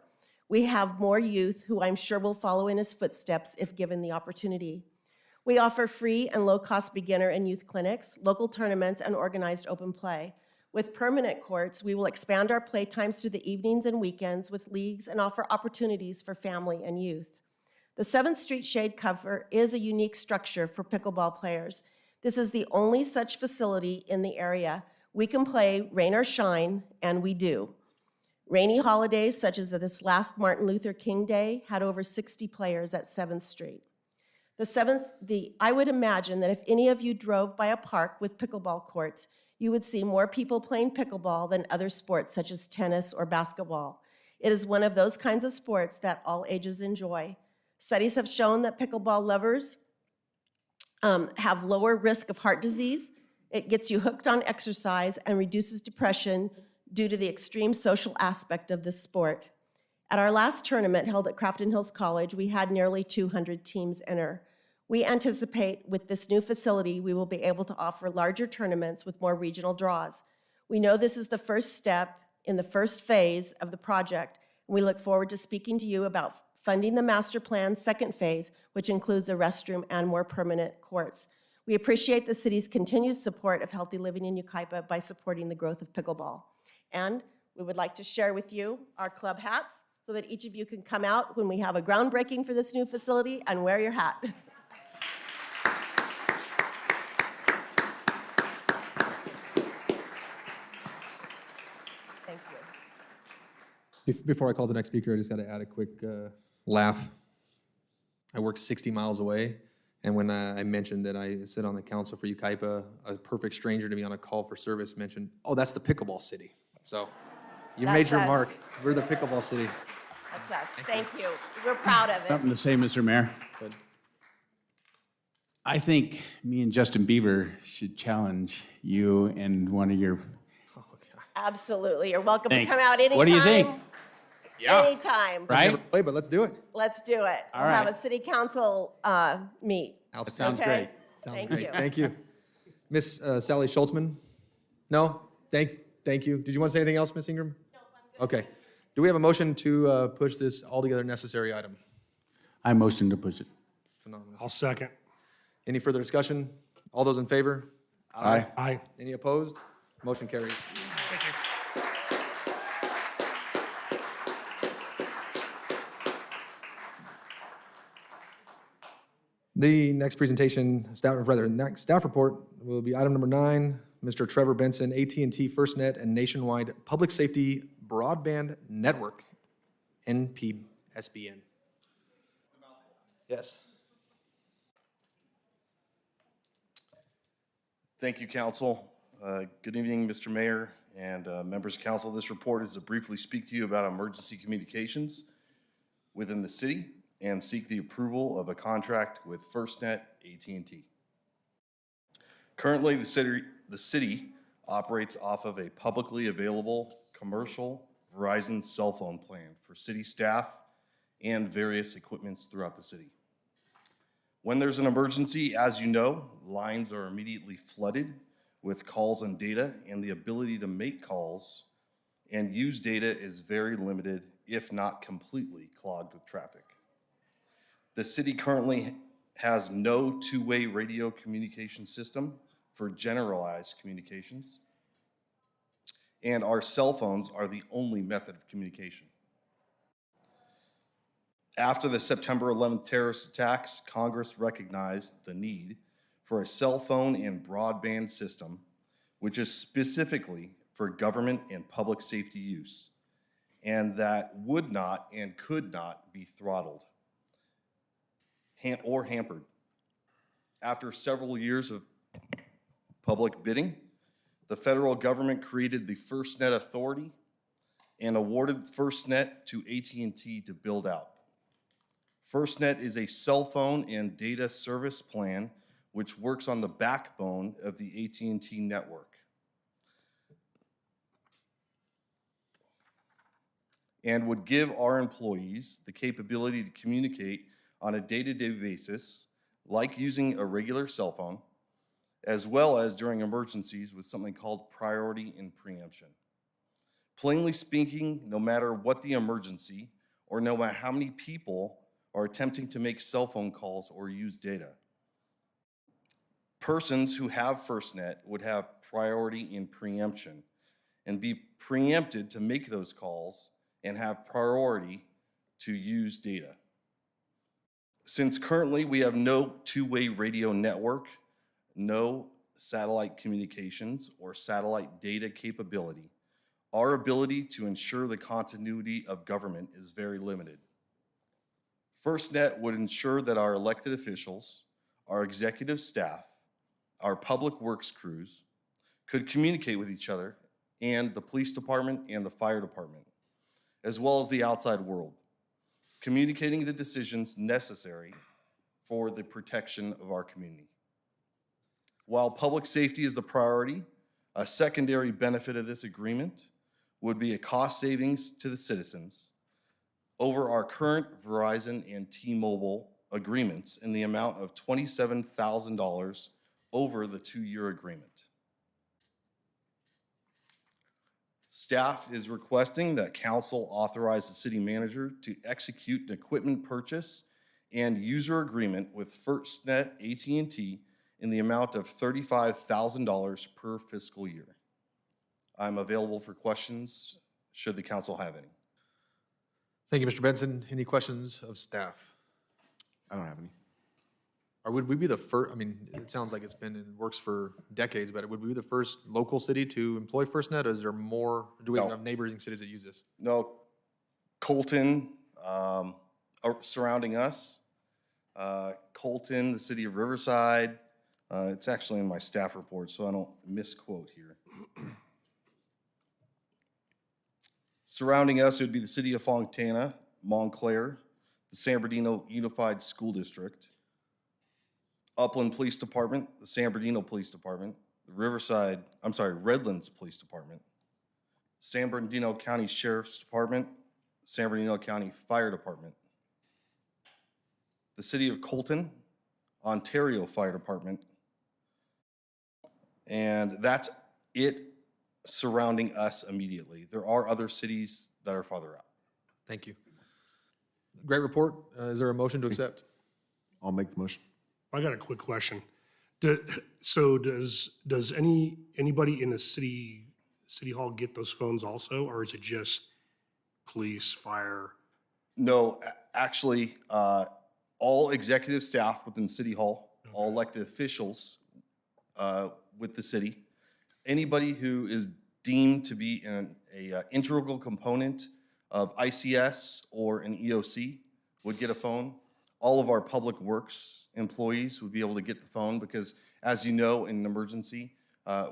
We have more youth who I'm sure will follow in his footsteps if given the opportunity. We offer free and low-cost beginner and youth clinics, local tournaments, and organized open play. With permanent courts, we will expand our play times to the evenings and weekends with leagues and offer opportunities for family and youth. The 7th Street Shade Cover is a unique structure for pickleball players. This is the only such facility in the area. We can play rain or shine, and we do. Rainy holidays, such as this last Martin Luther King Day, had over 60 players at 7th Street. I would imagine that if any of you drove by a park with pickleball courts, You would see more people playing pickleball than other sports such as tennis or basketball. It is one of those kinds of sports that all ages enjoy. Studies have shown that pickleball lovers have lower risk of heart disease. It gets you hooked on exercise and reduces depression due to the extreme social aspect of this sport. At our last tournament held at Crafton Hills College, we had nearly 200 teams enter. We anticipate with this new facility, we will be able to offer larger tournaments with more regional draws. We know this is the first step in the first phase of the project. We look forward to speaking to you about funding the master plan's second phase, which includes a restroom and more permanent courts. We appreciate the city's continued support of healthy living in Yucaipa by supporting the growth of pickleball. And we would like to share with you our club hats so that each of you can come out when we have a groundbreaking for this new facility and wear your hat. Thank you. Before I call the next speaker, I just got to add a quick laugh. I work 60 miles away, and when I mentioned that I sit on the council for Yucaipa, a perfect stranger to me on a call for service mentioned, "Oh, that's the pickleball city." So you made That's your us. mark. We're the pickleball city. That's us. Thank you. We're proud of it. Something to say, Mr. Mayor? Good. I think me and Justin Bieber should challenge you and one of your. Absolutely. You're welcome to Thank- come out anytime. What do you think? Anytime. Right? Never played, but let's do it. Let's do it. All We'll have right. a city council meet. That sounds Okay? great. Sounds Thank great. you. Thank you. Miss Sally Schultzman? No? Thank you. Did you want to say anything else, Miss Ingram? No, I'm good. Okay. Do we have a motion to push this altogether necessary item? I motion to push it. Phenomenal. I'll second. Any further discussion? All those in favor? Aye. Aye. Any opposed? Motion carries. The next presentation, next staff report will be item number 9, Mr. Trevor Benson, AT&T FirstNet and Nationwide Public Safety Broadband Network, NPSBN. Yes. Thank you, Council. Good evening, Mr. Mayor and members of Council. This report is to briefly speak to you about emergency communications within the city and seek the approval of a contract with FirstNet AT&T. Currently, the city operates off of a publicly available commercial Verizon cell phone plan for city staff and various equipments throughout the city. When there's an emergency, as you know, lines are immediately flooded with calls and data, and the ability to make calls and use data is very limited, if not completely clogged with traffic. The city currently has no two-way radio communication system for generalized communications, and our cell phones are the only method of communication. After the September 11th terrorist attacks, Congress recognized the need for a cell phone and broadband system, which is specifically for government and public safety use, and that would not and could not be throttled or hampered. After several years of public bidding, the federal government created the FirstNet Authority and awarded FirstNet to AT&T to build out. FirstNet is a cell phone and data service plan which works on the backbone of the AT&T network and would give our employees the capability to communicate on a day-to-day basis, like using a regular cell phone, as well as during emergencies with something called priority and preemption. Plainly speaking, no matter what the emergency, or no matter how many people are attempting to make cell phone calls or use data, persons who have FirstNet would have priority and preemption and be preempted to make those calls and have priority to use data. Since currently we have no two-way radio network, no satellite communications or satellite data capability, our ability to ensure the continuity of government is very limited. FirstNet would ensure that our elected officials, our executive staff, our public works crews, could communicate with each other and the police department and the fire department, as well as the outside world, communicating the decisions necessary for the protection of our community. While public safety is the priority, a secondary benefit of this agreement would be a cost savings to the citizens over our current Verizon and T-Mobile agreements in the amount of $27,000 over the 2-year agreement. Staff is requesting that council authorize the city manager to execute an equipment purchase and user agreement with FirstNet AT&T in the amount of $35,000 per fiscal year. I'm available for questions should the council have any. Thank you, Mr. Benson. Any questions of staff? I don't have any. Or would we be the first, I mean, it sounds like it's been in works for decades, but would we be the first local city to employ FirstNet, or is there more, do we No. have neighboring cities that use this? No, Colton, surrounding us, Colton, the city of Riverside. It's actually in my staff report, so I don't misquote here. Surrounding us would be the city of Fontana, Montclair, the San Bernardino Unified School District, Upland Police Department, the San Bernardino Police Department, the Redlands Police Department, San Bernardino County Sheriff's Department, San Bernardino County Fire Department, the city of Colton, Ontario Fire Department, and that's it surrounding us immediately. There are other cities that are farther out. Thank you. Great report. Is there a motion to accept? I'll make the motion. I got a quick question. So does anybody in the city hall get those phones also, or is it just police, fire? No, actually, all executive staff within City Hall, all elected officials with the city, anybody who is deemed to be an integral component of ICS or an EOC would get a phone. All of our public works employees would be able to get the phone because, as you know, in an emergency,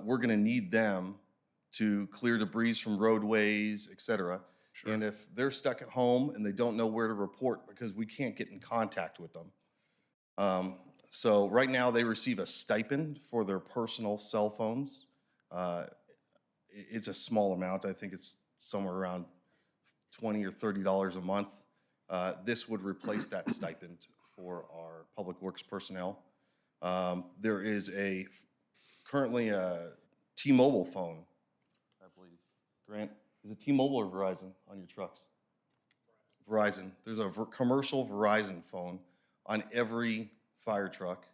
we're going to need them to clear debris from roadways, et cetera. Sure. And if they're stuck at home and they don't know where to report because we can't get in contact with them. So right now they receive a stipend for their personal cell phones. It's a small amount. I think it's somewhere around $20 or $30 a month. This would replace that stipend for our public works personnel. There is currently a T-Mobile phone, I believe. Grant, is it T-Mobile or Verizon on your trucks? Verizon. There's a commercial Verizon phone on every fire truck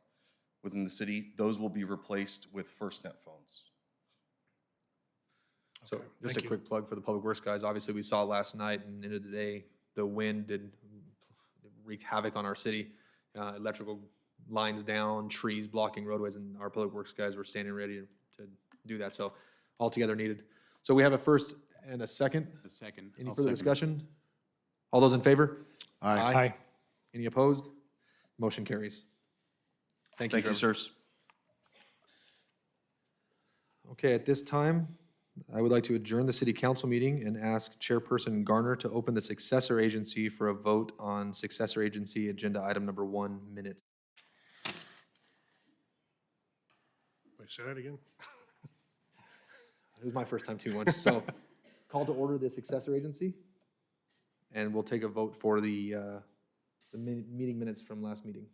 within the city. Those will be replaced with FirstNet phones. So just a quick plug for the public works guys. Obviously, we saw last night and end of the day, the wind wreaked havoc on our city. Electrical lines down, trees blocking roadways, and our public works guys were standing ready to do that. So altogether needed. So we have a first and a second. A second. Any I'll further second. discussion? All those in favor? Aye. Aye. Any opposed? Motion carries. Thank you, Thank you, Trevor. sirs. Okay, at this time, I would like to adjourn the city council meeting and ask Chairperson Garner to open the successor agency for a vote on successor agency agenda item number 1, minutes. Wait, say that again? It was my first time too once. So call to order the successor agency, and we'll take a vote for the meeting minutes from last meeting.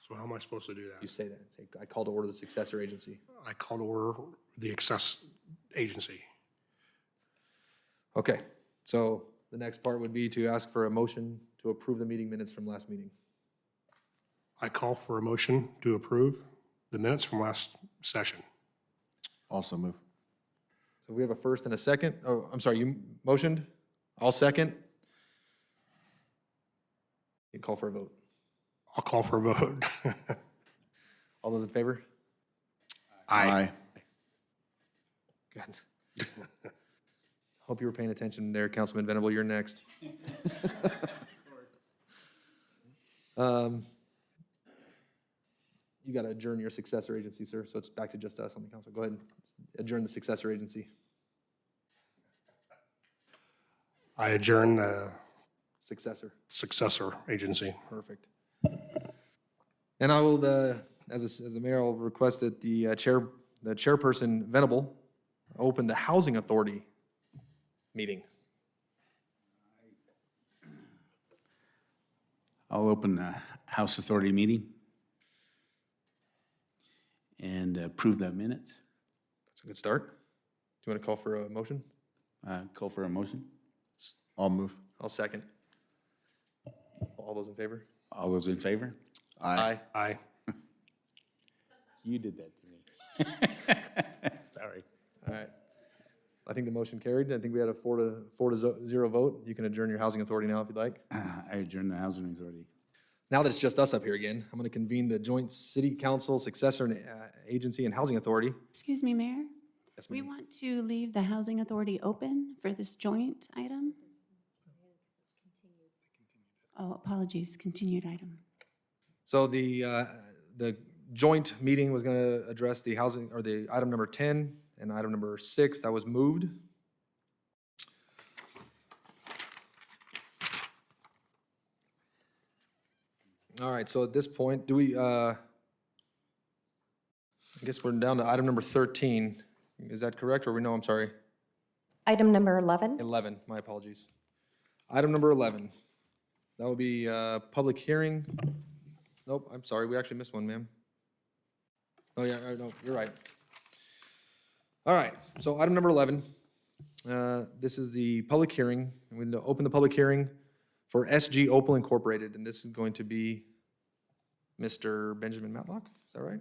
So how am I supposed to do that? You say that. Say, I call to order the successor agency. I call to order the access agency. Okay, so the next part would be to ask for a motion to approve the meeting minutes from last meeting. I call for a motion to approve the minutes from last session. Also move. So we have a first and a second. Oh, I'm sorry, you motioned? I'll second. You can call for a vote. I'll call for a vote. All those in favor? Aye. Good. Hope you were paying attention there, Councilman Venable. You're next. you got to adjourn your successor agency, sir, so it's back to just us on the council. Go ahead and adjourn the successor agency. I adjourn the Successor. agency. Perfect. And I will, as a mayor, I'll request that the chairperson, Venable, open the Housing Authority meeting. I'll open the House Authority meeting and approve the minutes. That's a good start. Do you want to call for a motion? Call for a motion. I'll move. I'll second. All those in favor? All those in favor? Aye. Aye. You did that to me. Sorry. All right. I think the motion carried. I think we had a 4-0 vote. You can adjourn your Housing Authority now if you'd like. I adjourn the Housing Authority. Now that it's just us up here again, I'm going to convene the Joint City Council, Successor Agency, and Housing Authority. Excuse me, Mayor. Yes, We ma'am. want to leave the Housing Authority open for this joint item. Oh, apologies, continued item. So the joint meeting was going to address the housing, or the item number 10 and item number 6 that was moved. All right, so at this point, do we, I guess we're down to item number 13. Is that correct, or I'm sorry? Item number 11. 11, my apologies. Item number 11. That would be public hearing. Nope, I'm sorry, we actually missed one, ma'am. Oh, yeah, no, you're right. All right, so item number 11. This is the public hearing. I'm going to open the public hearing for SG Opal Incorporated, and this is going to be Mr. Benjamin Matlock. Is that right?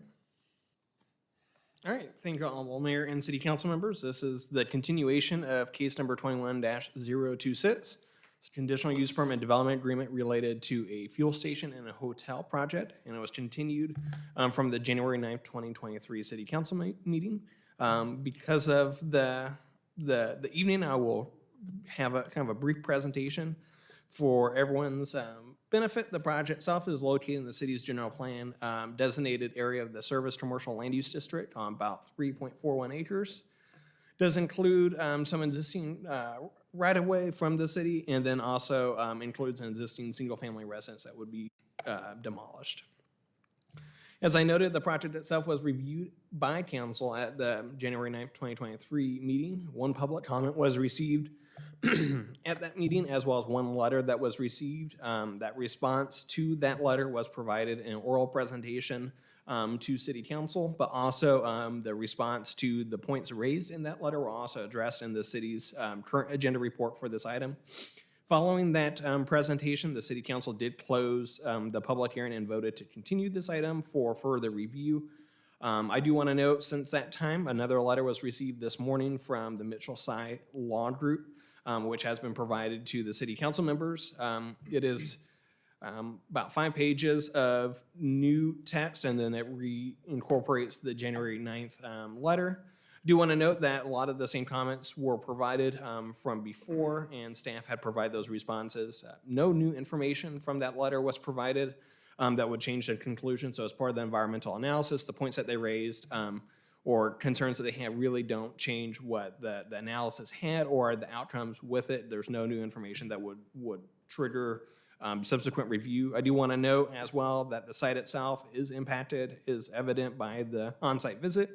All right, thank you, Honorable Mayor and City Council members. This is the continuation of case number 21-026. It's a conditional use permit development agreement related to a fuel station and a hotel project, and it was continued from the January 9th, 2023 City Council meeting. Because of the evening, I will have a kind of a brief presentation for everyone's benefit. The project itself is located in the city's general plan designated area of the Service Commercial Land Use District on about 3.41 acres. Does include some existing right-of-way from the city, and then also includes an existing single-family residence that would be demolished. As I noted, the project itself was reviewed by council at the January 9th, 2023 meeting. One public comment was received at that meeting, as well as one letter that was received. That response to that letter was provided in an oral presentation to City Council, but also the response to the points raised in that letter were also addressed in the city's current agenda report for this item. Following that presentation, the City Council did close the public hearing and voted to continue this item for further review. I do want to note, since that time, another letter was received this morning from the Mitchell-Sy Law Group, which has been provided to the City Council members. It is about 5 pages of new text, and then it reincorporates the January 9th letter. Do want to note that a lot of the same comments were provided from before, and staff had provided those responses. No new information from that letter was provided that would change the conclusion. So as part of the environmental analysis, the points that they raised or concerns that they have really don't change what the analysis had or the outcomes with it. There's no new information that would trigger subsequent review. I do want to note as well that the site itself is impacted, is evident by the on-site visit.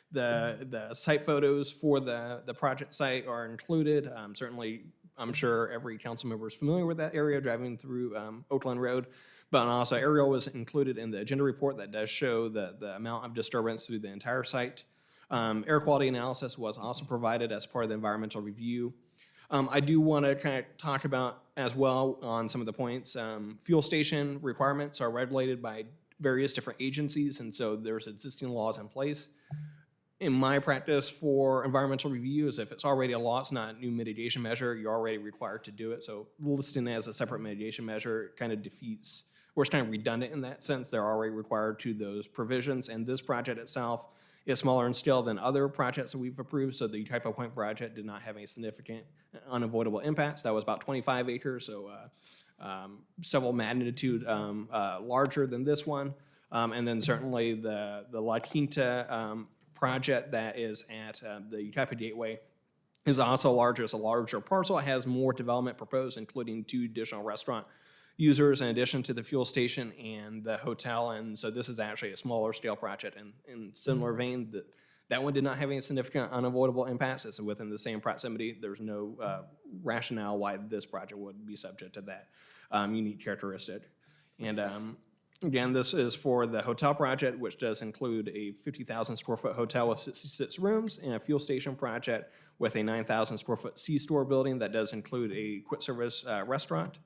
The site photos for the project site are included. Certainly, I'm sure every council member is familiar with that area driving through Oakland Road, but also aerial was included in the agenda report that does show the amount of disturbance through the entire site. Air quality analysis was also provided as part of the environmental review. I do want to kind of talk about as well on some of the points. Fuel station requirements are regulated by various different agencies, and so there's existing laws in place. In my practice for environmental review is if it's already a law, it's not a new mitigation measure, you're already required to do it. So listing it as a separate mitigation measure kind of defeats, or it's kind of redundant in that sense. They're already required to those provisions. And this project itself is smaller in scale than other projects that we've approved. So the Yucaipa Point project did not have any significant unavoidable impacts. That was about 25 acres, so several magnitude larger than this one. And then certainly the La Quinta project that is at the Yucaipa Gateway is also larger. It's a larger parcel. It has more development proposed, including 2 additional restaurant users in addition to the fuel station and the hotel. And so this is actually a smaller scale project. And in similar vein, that one did not have any significant unavoidable impacts. It's within the same proximity. There's no rationale why this project would be subject to that unique characteristic. And again, this is for the hotel project, which does include a 50,000 square foot hotel with 66 rooms and a fuel station project with a 9,000 square foot C-store building that does include a quick service restaurant.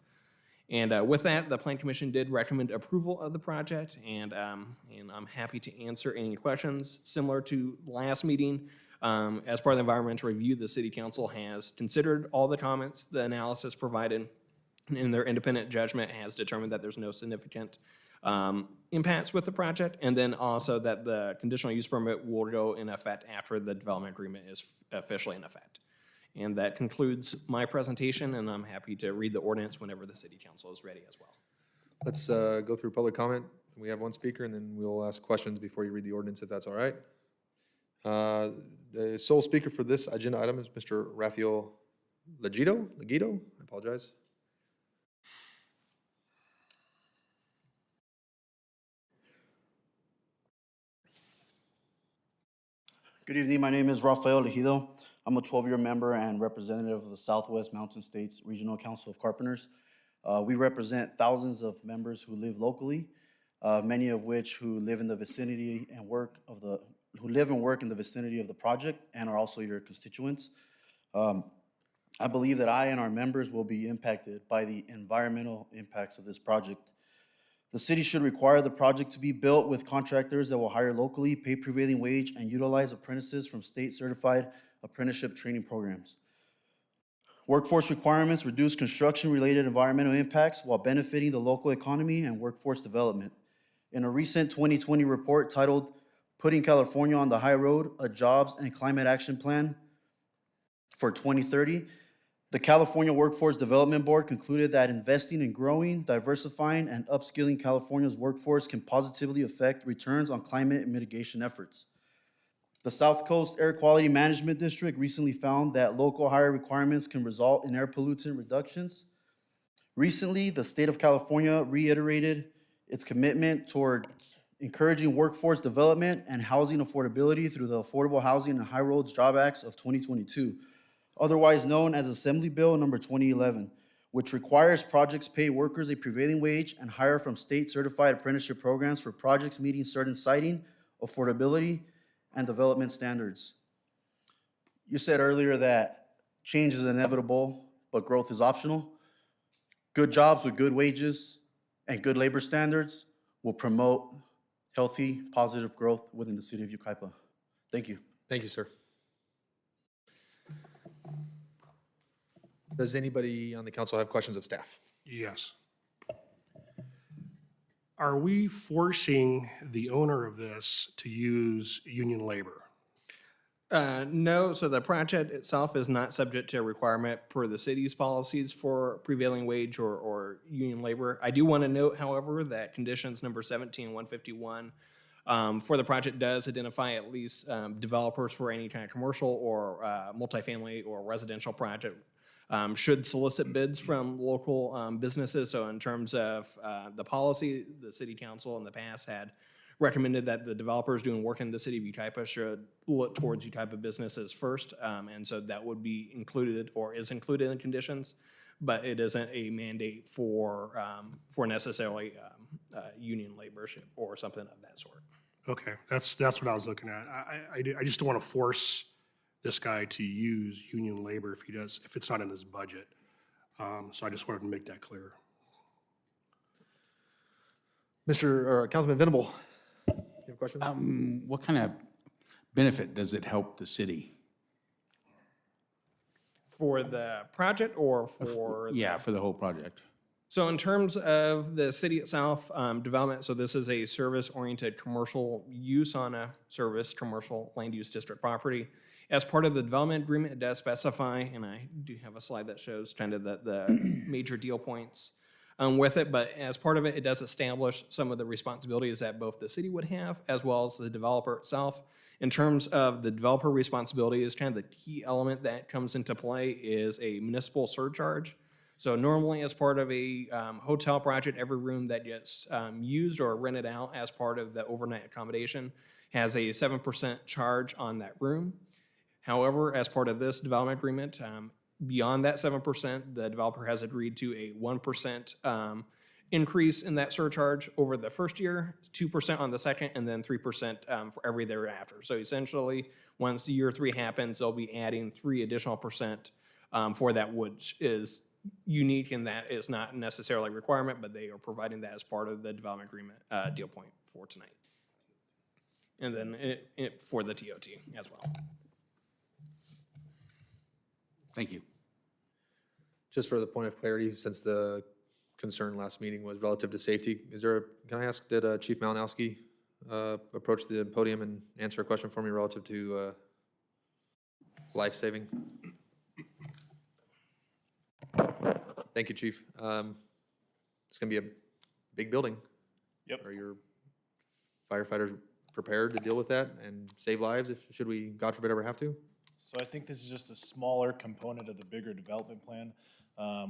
And with that, the Plan Commission did recommend approval of the project, and I'm happy to answer any questions. Similar to last meeting, as part of the environmental review, the City Council has considered all the comments, the analysis provided, and in their independent judgment has determined that there's no significant impacts with the project, and then also that the conditional use permit will go in effect after the development agreement is officially in effect. And that concludes my presentation, and I'm happy to read the ordinance whenever the City Council is ready as well. Let's go through public comment. We have one speaker, and then we'll ask questions before you read the ordinance, if that's all right. The sole speaker for this agenda item is Mr. Rafael Legito. I apologize. Good evening. My name is Rafael Legido. I'm a 12-year member and representative of the Southwest Mountain States Regional Council of Carpenters. We represent thousands of members who live locally, many of which who live in the vicinity and work in the vicinity of the project and are also your constituents. I believe that I and our members will be impacted by the environmental impacts of this project. The city should require the project to be built with contractors that will hire locally, pay prevailing wage, and utilize apprentices from state-certified apprenticeship training programs. Workforce requirements reduce construction-related environmental impacts while benefiting the local economy and workforce development. In a recent 2020 report titled "Putting California on the High Road, a Jobs and Climate Action Plan for 2030, the California Workforce Development Board concluded that investing in growing, diversifying, and upskilling California's workforce can positively affect returns on climate mitigation efforts. The South Coast Air Quality Management District recently found that local hire requirements can result in air pollutant reductions. Recently, the state of California reiterated its commitment toward encouraging workforce development and housing affordability through the Affordable Housing and High Roads Job Acts of 2022. Otherwise known as Assembly Bill number 2011, which requires projects pay workers a prevailing wage and hire from state-certified apprenticeship programs for projects meeting certain siting, affordability, and development standards. You said earlier that change is inevitable, but growth is optional. Good jobs with good wages and good labor standards will promote healthy, positive growth within the city of Yucaipa. Thank you. Thank you, sir. Does anybody on the council have questions of staff? Yes. Are we forcing the owner of this to use union labor? No, so the project itself is not subject to a requirement per the city's policies for prevailing wage or union labor. I do want to note, however, that conditions number 17-151 for the project does identify at least developers for any kind of commercial or multifamily or residential project should solicit bids from local businesses. So in terms of the policy, the city council in the past had recommended that the developers doing work in the city of Yucaipa should look towards Yucaipa businesses first. And so that would be included or is included in the conditions, but it isn't a mandate for necessarily union labor or something of that sort. Okay, that's what I was looking at. I just don't want to force this guy to use union labor if it's not in his budget. So I just wanted to make that clear. Councilman Venable, you have questions? What kind of benefit does it help the city? For the project or for? Yeah, for the whole project. So in terms of the city itself, development, so this is a service-oriented commercial use on a service commercial land use district property. As part of the development agreement, it does specify, and I do have a slide that shows kind of the major deal points. with it, but as part of it, it does establish some of the responsibilities that both the city would have as well as the developer itself. In terms of the developer responsibilities, kind of the key element that comes into play is a municipal surcharge. So normally as part of a hotel project, every room that gets used or rented out as part of the overnight accommodation has a 7% charge on that room. However, as part of this development agreement, beyond that 7%, the developer has agreed to a 1% increase in that surcharge over the first year, 2% on the second, and then 3% for every thereafter. So essentially, once year 3 happens, they'll be adding 3 additional percent for that, which is unique in that it's not necessarily a requirement, but they are providing that as part of the development agreement deal point for tonight. And then for the TOT as well. Thank you. Just for the point of clarity, since the concern last meeting was relative to safety, can I ask that Chief Malinowski approach the podium and answer a question for me relative to life-saving? Thank you, Chief. It's gonna be a big building. Yep. Are your firefighters prepared to deal with that and save lives should we, God forbid, ever have to? So I think this is just a smaller component of the bigger development plan.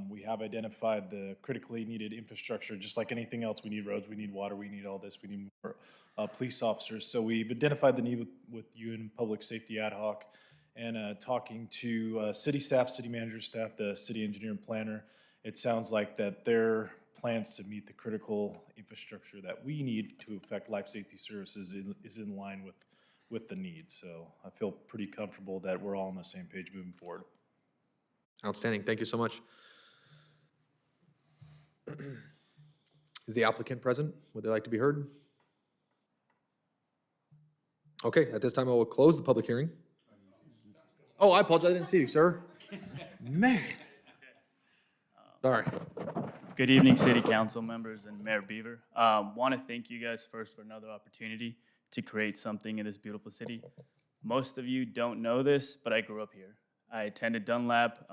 We have identified the critically needed infrastructure, just like anything else. We need roads, we need water, we need all this, we need more police officers. So we've identified the need with you and Public Safety Ad Hoc, and talking to city staff, city manager staff, the city engineer and planner. It sounds like that their plans to meet the critical infrastructure that we need to affect life safety services is in line with the need. So I feel pretty comfortable that we're all on the same page moving forward. Outstanding. Thank you so much. Is the applicant present? Would they like to be heard? Okay, at this time I will close the public hearing. Oh, I apologize. I didn't see you, sir. Man. Sorry. Good evening, City Council members and Mayor Beaver. Want to thank you guys first for another opportunity to create something in this beautiful city. Most of you don't know this, but I grew up here. I attended Dunlap.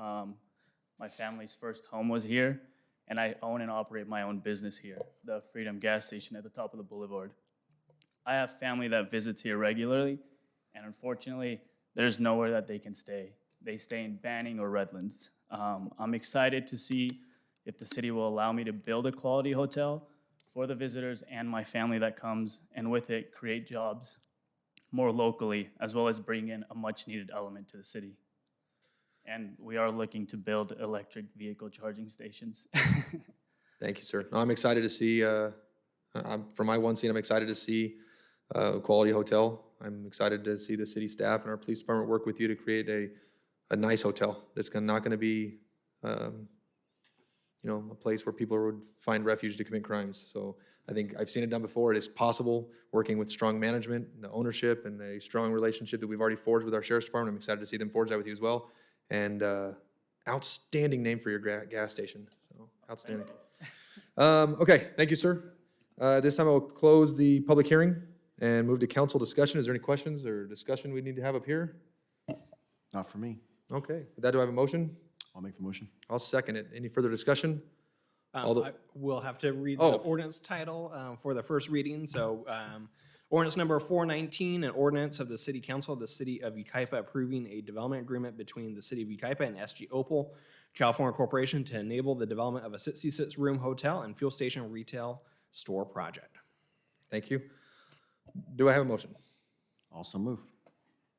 My family's first home was here, and I own and operate my own business here, the Freedom gas station at the top of the boulevard. I have family that visits here regularly, and unfortunately, there's nowhere that they can stay. They stay in Banning or Redlands. I'm excited to see if the city will allow me to build a quality hotel for the visitors and my family that comes, and with it, create jobs more locally, as well as bring in a much-needed element to the city. And we are looking to build electric vehicle charging stations. Thank you, sir. No, I'm excited to see, from my one seat, I'm excited to see a quality hotel. I'm excited to see the city staff and our police department work with you to create a nice hotel that's not going to be, you know, a place where people would find refuge to commit crimes. So I think I've seen it done before. It is possible, working with strong management, and the ownership, and the strong relationship that we've already forged with our sheriff's department. I'm excited to see them forge that with you as well. And outstanding name for your gas station. So outstanding. Okay, thank you, sir. This time I will close the public hearing and move to council discussion. Is there any questions or discussion we need to have up here? Not for me. Okay, with that, do I have a motion? I'll make the motion. I'll second it. Any further discussion? I will have to read the ordinance title for the first reading. So ordinance number 419, an ordinance of the City Council of the City of Yucaipa approving a development agreement between the City of Yucaipa and SG Opal California Corporation to enable the development of a 66-room hotel and fuel station retail store project. Thank you. Do I have a motion? Also move.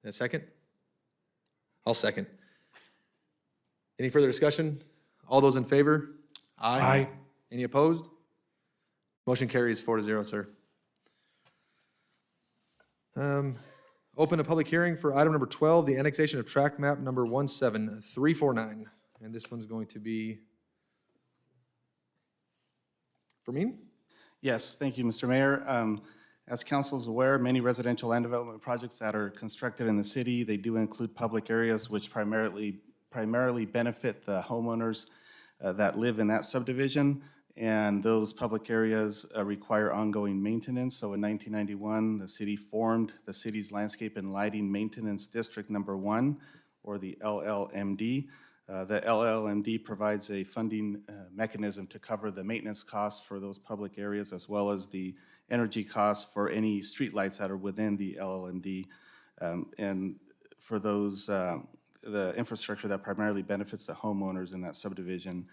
A second? I'll second. Any further discussion? All those in favor? Aye. Aye. Any opposed? Motion carries 4-0, sir. Open a public hearing for item number 12, the annexation of tract map number 17349. And this one's going to be for me? Yes, thank you, Mr. Mayor. As council is aware, many residential land development projects that are constructed in the city, they do include public areas which primarily benefit the homeowners that live in that subdivision. And those public areas require ongoing maintenance. So in 1991, the city formed the city's Landscape and Lighting Maintenance District Number 1, or the LLMD. The LLMD provides a funding mechanism to cover the maintenance costs for those public areas as well as the energy costs for any streetlights that are within the LLMD. And for those, the infrastructure that primarily benefits the homeowners in that subdivision.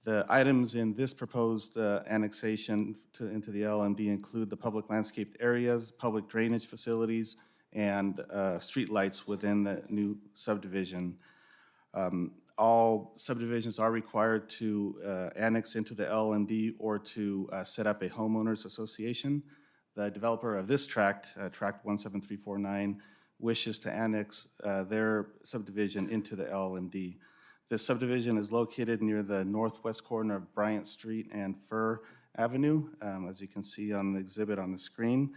The items in this proposed annexation into the LMD include the public landscaped areas, public drainage facilities, and streetlights within the new subdivision. All subdivisions are required to annex into the LMD or to set up a homeowners association. The developer of this tract, tract 17349, wishes to annex their subdivision into the LMD. This subdivision is located near the northwest corner of Bryant Street and Fir Avenue, as you can see on the exhibit on the screen.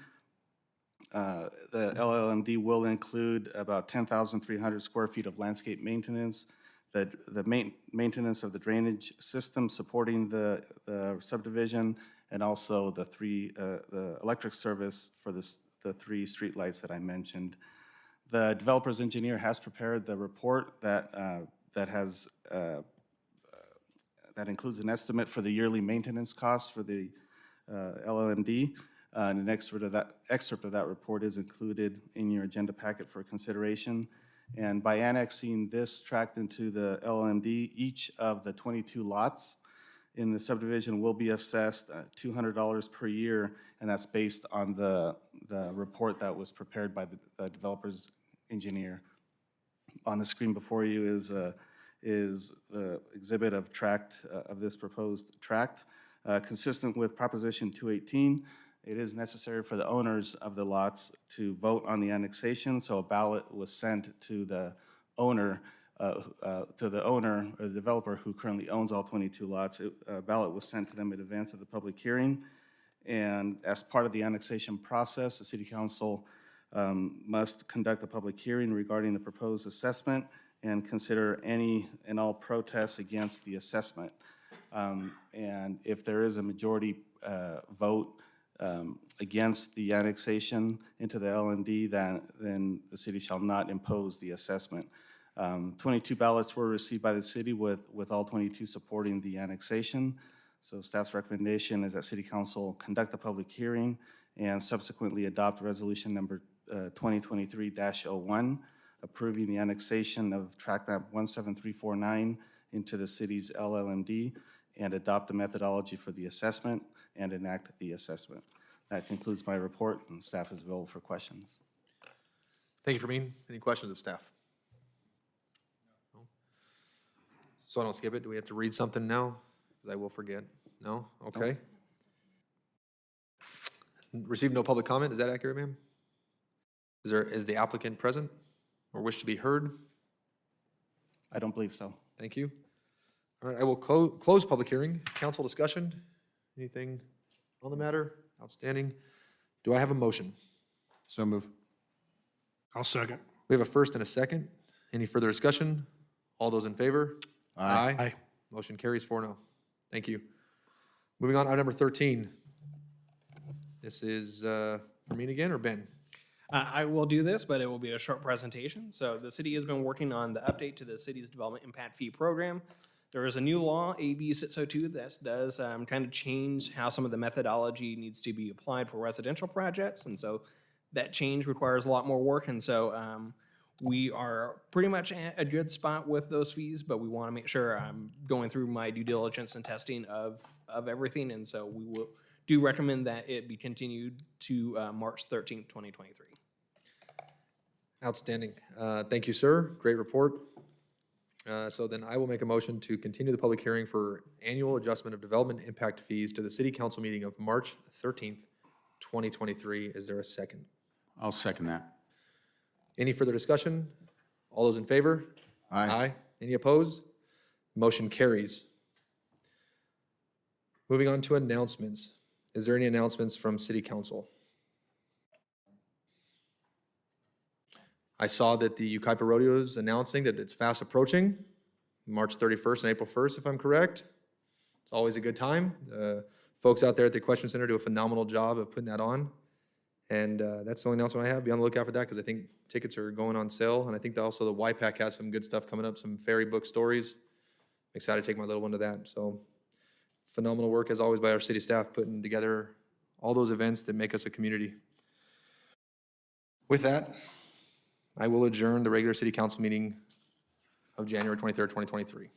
The LLMD will include about 10,300 square feet of landscape maintenance, the maintenance of the drainage system supporting the subdivision, and also the electric service for the 3 streetlights that I mentioned. The developer's engineer has prepared the report that includes an estimate for the yearly maintenance costs for the LLMD. And an excerpt of that report is included in your agenda packet for consideration. And by annexing this tract into the LLMD, each of the 22 lots in the subdivision will be assessed $200 per year, and that's based on the report that was prepared by the developer's engineer. On the screen before you is the exhibit of this proposed tract. Consistent with Proposition 218, it is necessary for the owners of the lots to vote on the annexation, so a ballot was sent to the owner or the developer who currently owns all 22 lots. A ballot was sent to them in advance of the public hearing. And as part of the annexation process, the City Council must conduct a public hearing regarding the proposed assessment and consider any and all protests against the assessment. And if there is a majority vote against the annexation into the LMD, then the city shall not impose the assessment. 22 ballots were received by the city with all 22 supporting the annexation. So staff's recommendation is that City Council conduct a public hearing and subsequently adopt resolution number 2023-01, approving the annexation of tract map 17349 into the city's LLMD, and adopt the methodology for the assessment and enact the assessment. That concludes my report, and staff is available for questions. Thank you, Fermin. Any questions of staff? No? So I don't skip it. Do we have to read something now? Because I will forget. No? Okay. Received no public comment. Is that accurate, ma'am? Is the applicant present or wish to be heard? I don't believe so. Thank you. All right, I will close public hearing. Council discussion? Anything on the matter? Outstanding. Do I have a motion? So move. I'll second. We have a first and a second. Any further discussion? All those in favor? Aye. Aye. Motion carries 4-0. Thank you. Moving on, item number 13. This is for me again or Ben? I will do this, but it will be a short presentation. So the city has been working on the update to the city's development impact fee program. There is a new law, AB 602, that does kind of change how some of the methodology needs to be applied for residential projects. And so that change requires a lot more work. And so we are pretty much at a good spot with those fees, but we want to make sure I'm going through my due diligence and testing of everything. And so we do recommend that it be continued to March 13th, 2023. Outstanding. Thank you, sir. Great report. So then I will make a motion to continue the public hearing for annual adjustment of development impact fees to the City Council meeting of March 13th, 2023. Is there a second? I'll second that. Any further discussion? All those in favor? Aye. Any opposed? Motion carries. Moving on to announcements. Is there any announcements from City Council? I saw that the Yucaipa Rodeo is announcing that it's fast approaching, March 31st and April 1st, if I'm correct. It's always a good time. Folks out there at the Question Center do a phenomenal job of putting that on. And that's the only announcement I have. Be on the lookout for that because I think tickets are going on sale. And I think that also the YPAC has some good stuff coming up, some fairy book stories. I'm excited to take my little one to that. So phenomenal work as always by our city staff putting together all those events that make us a community. With that, I will adjourn the regular city council meeting of January 23rd, 2023.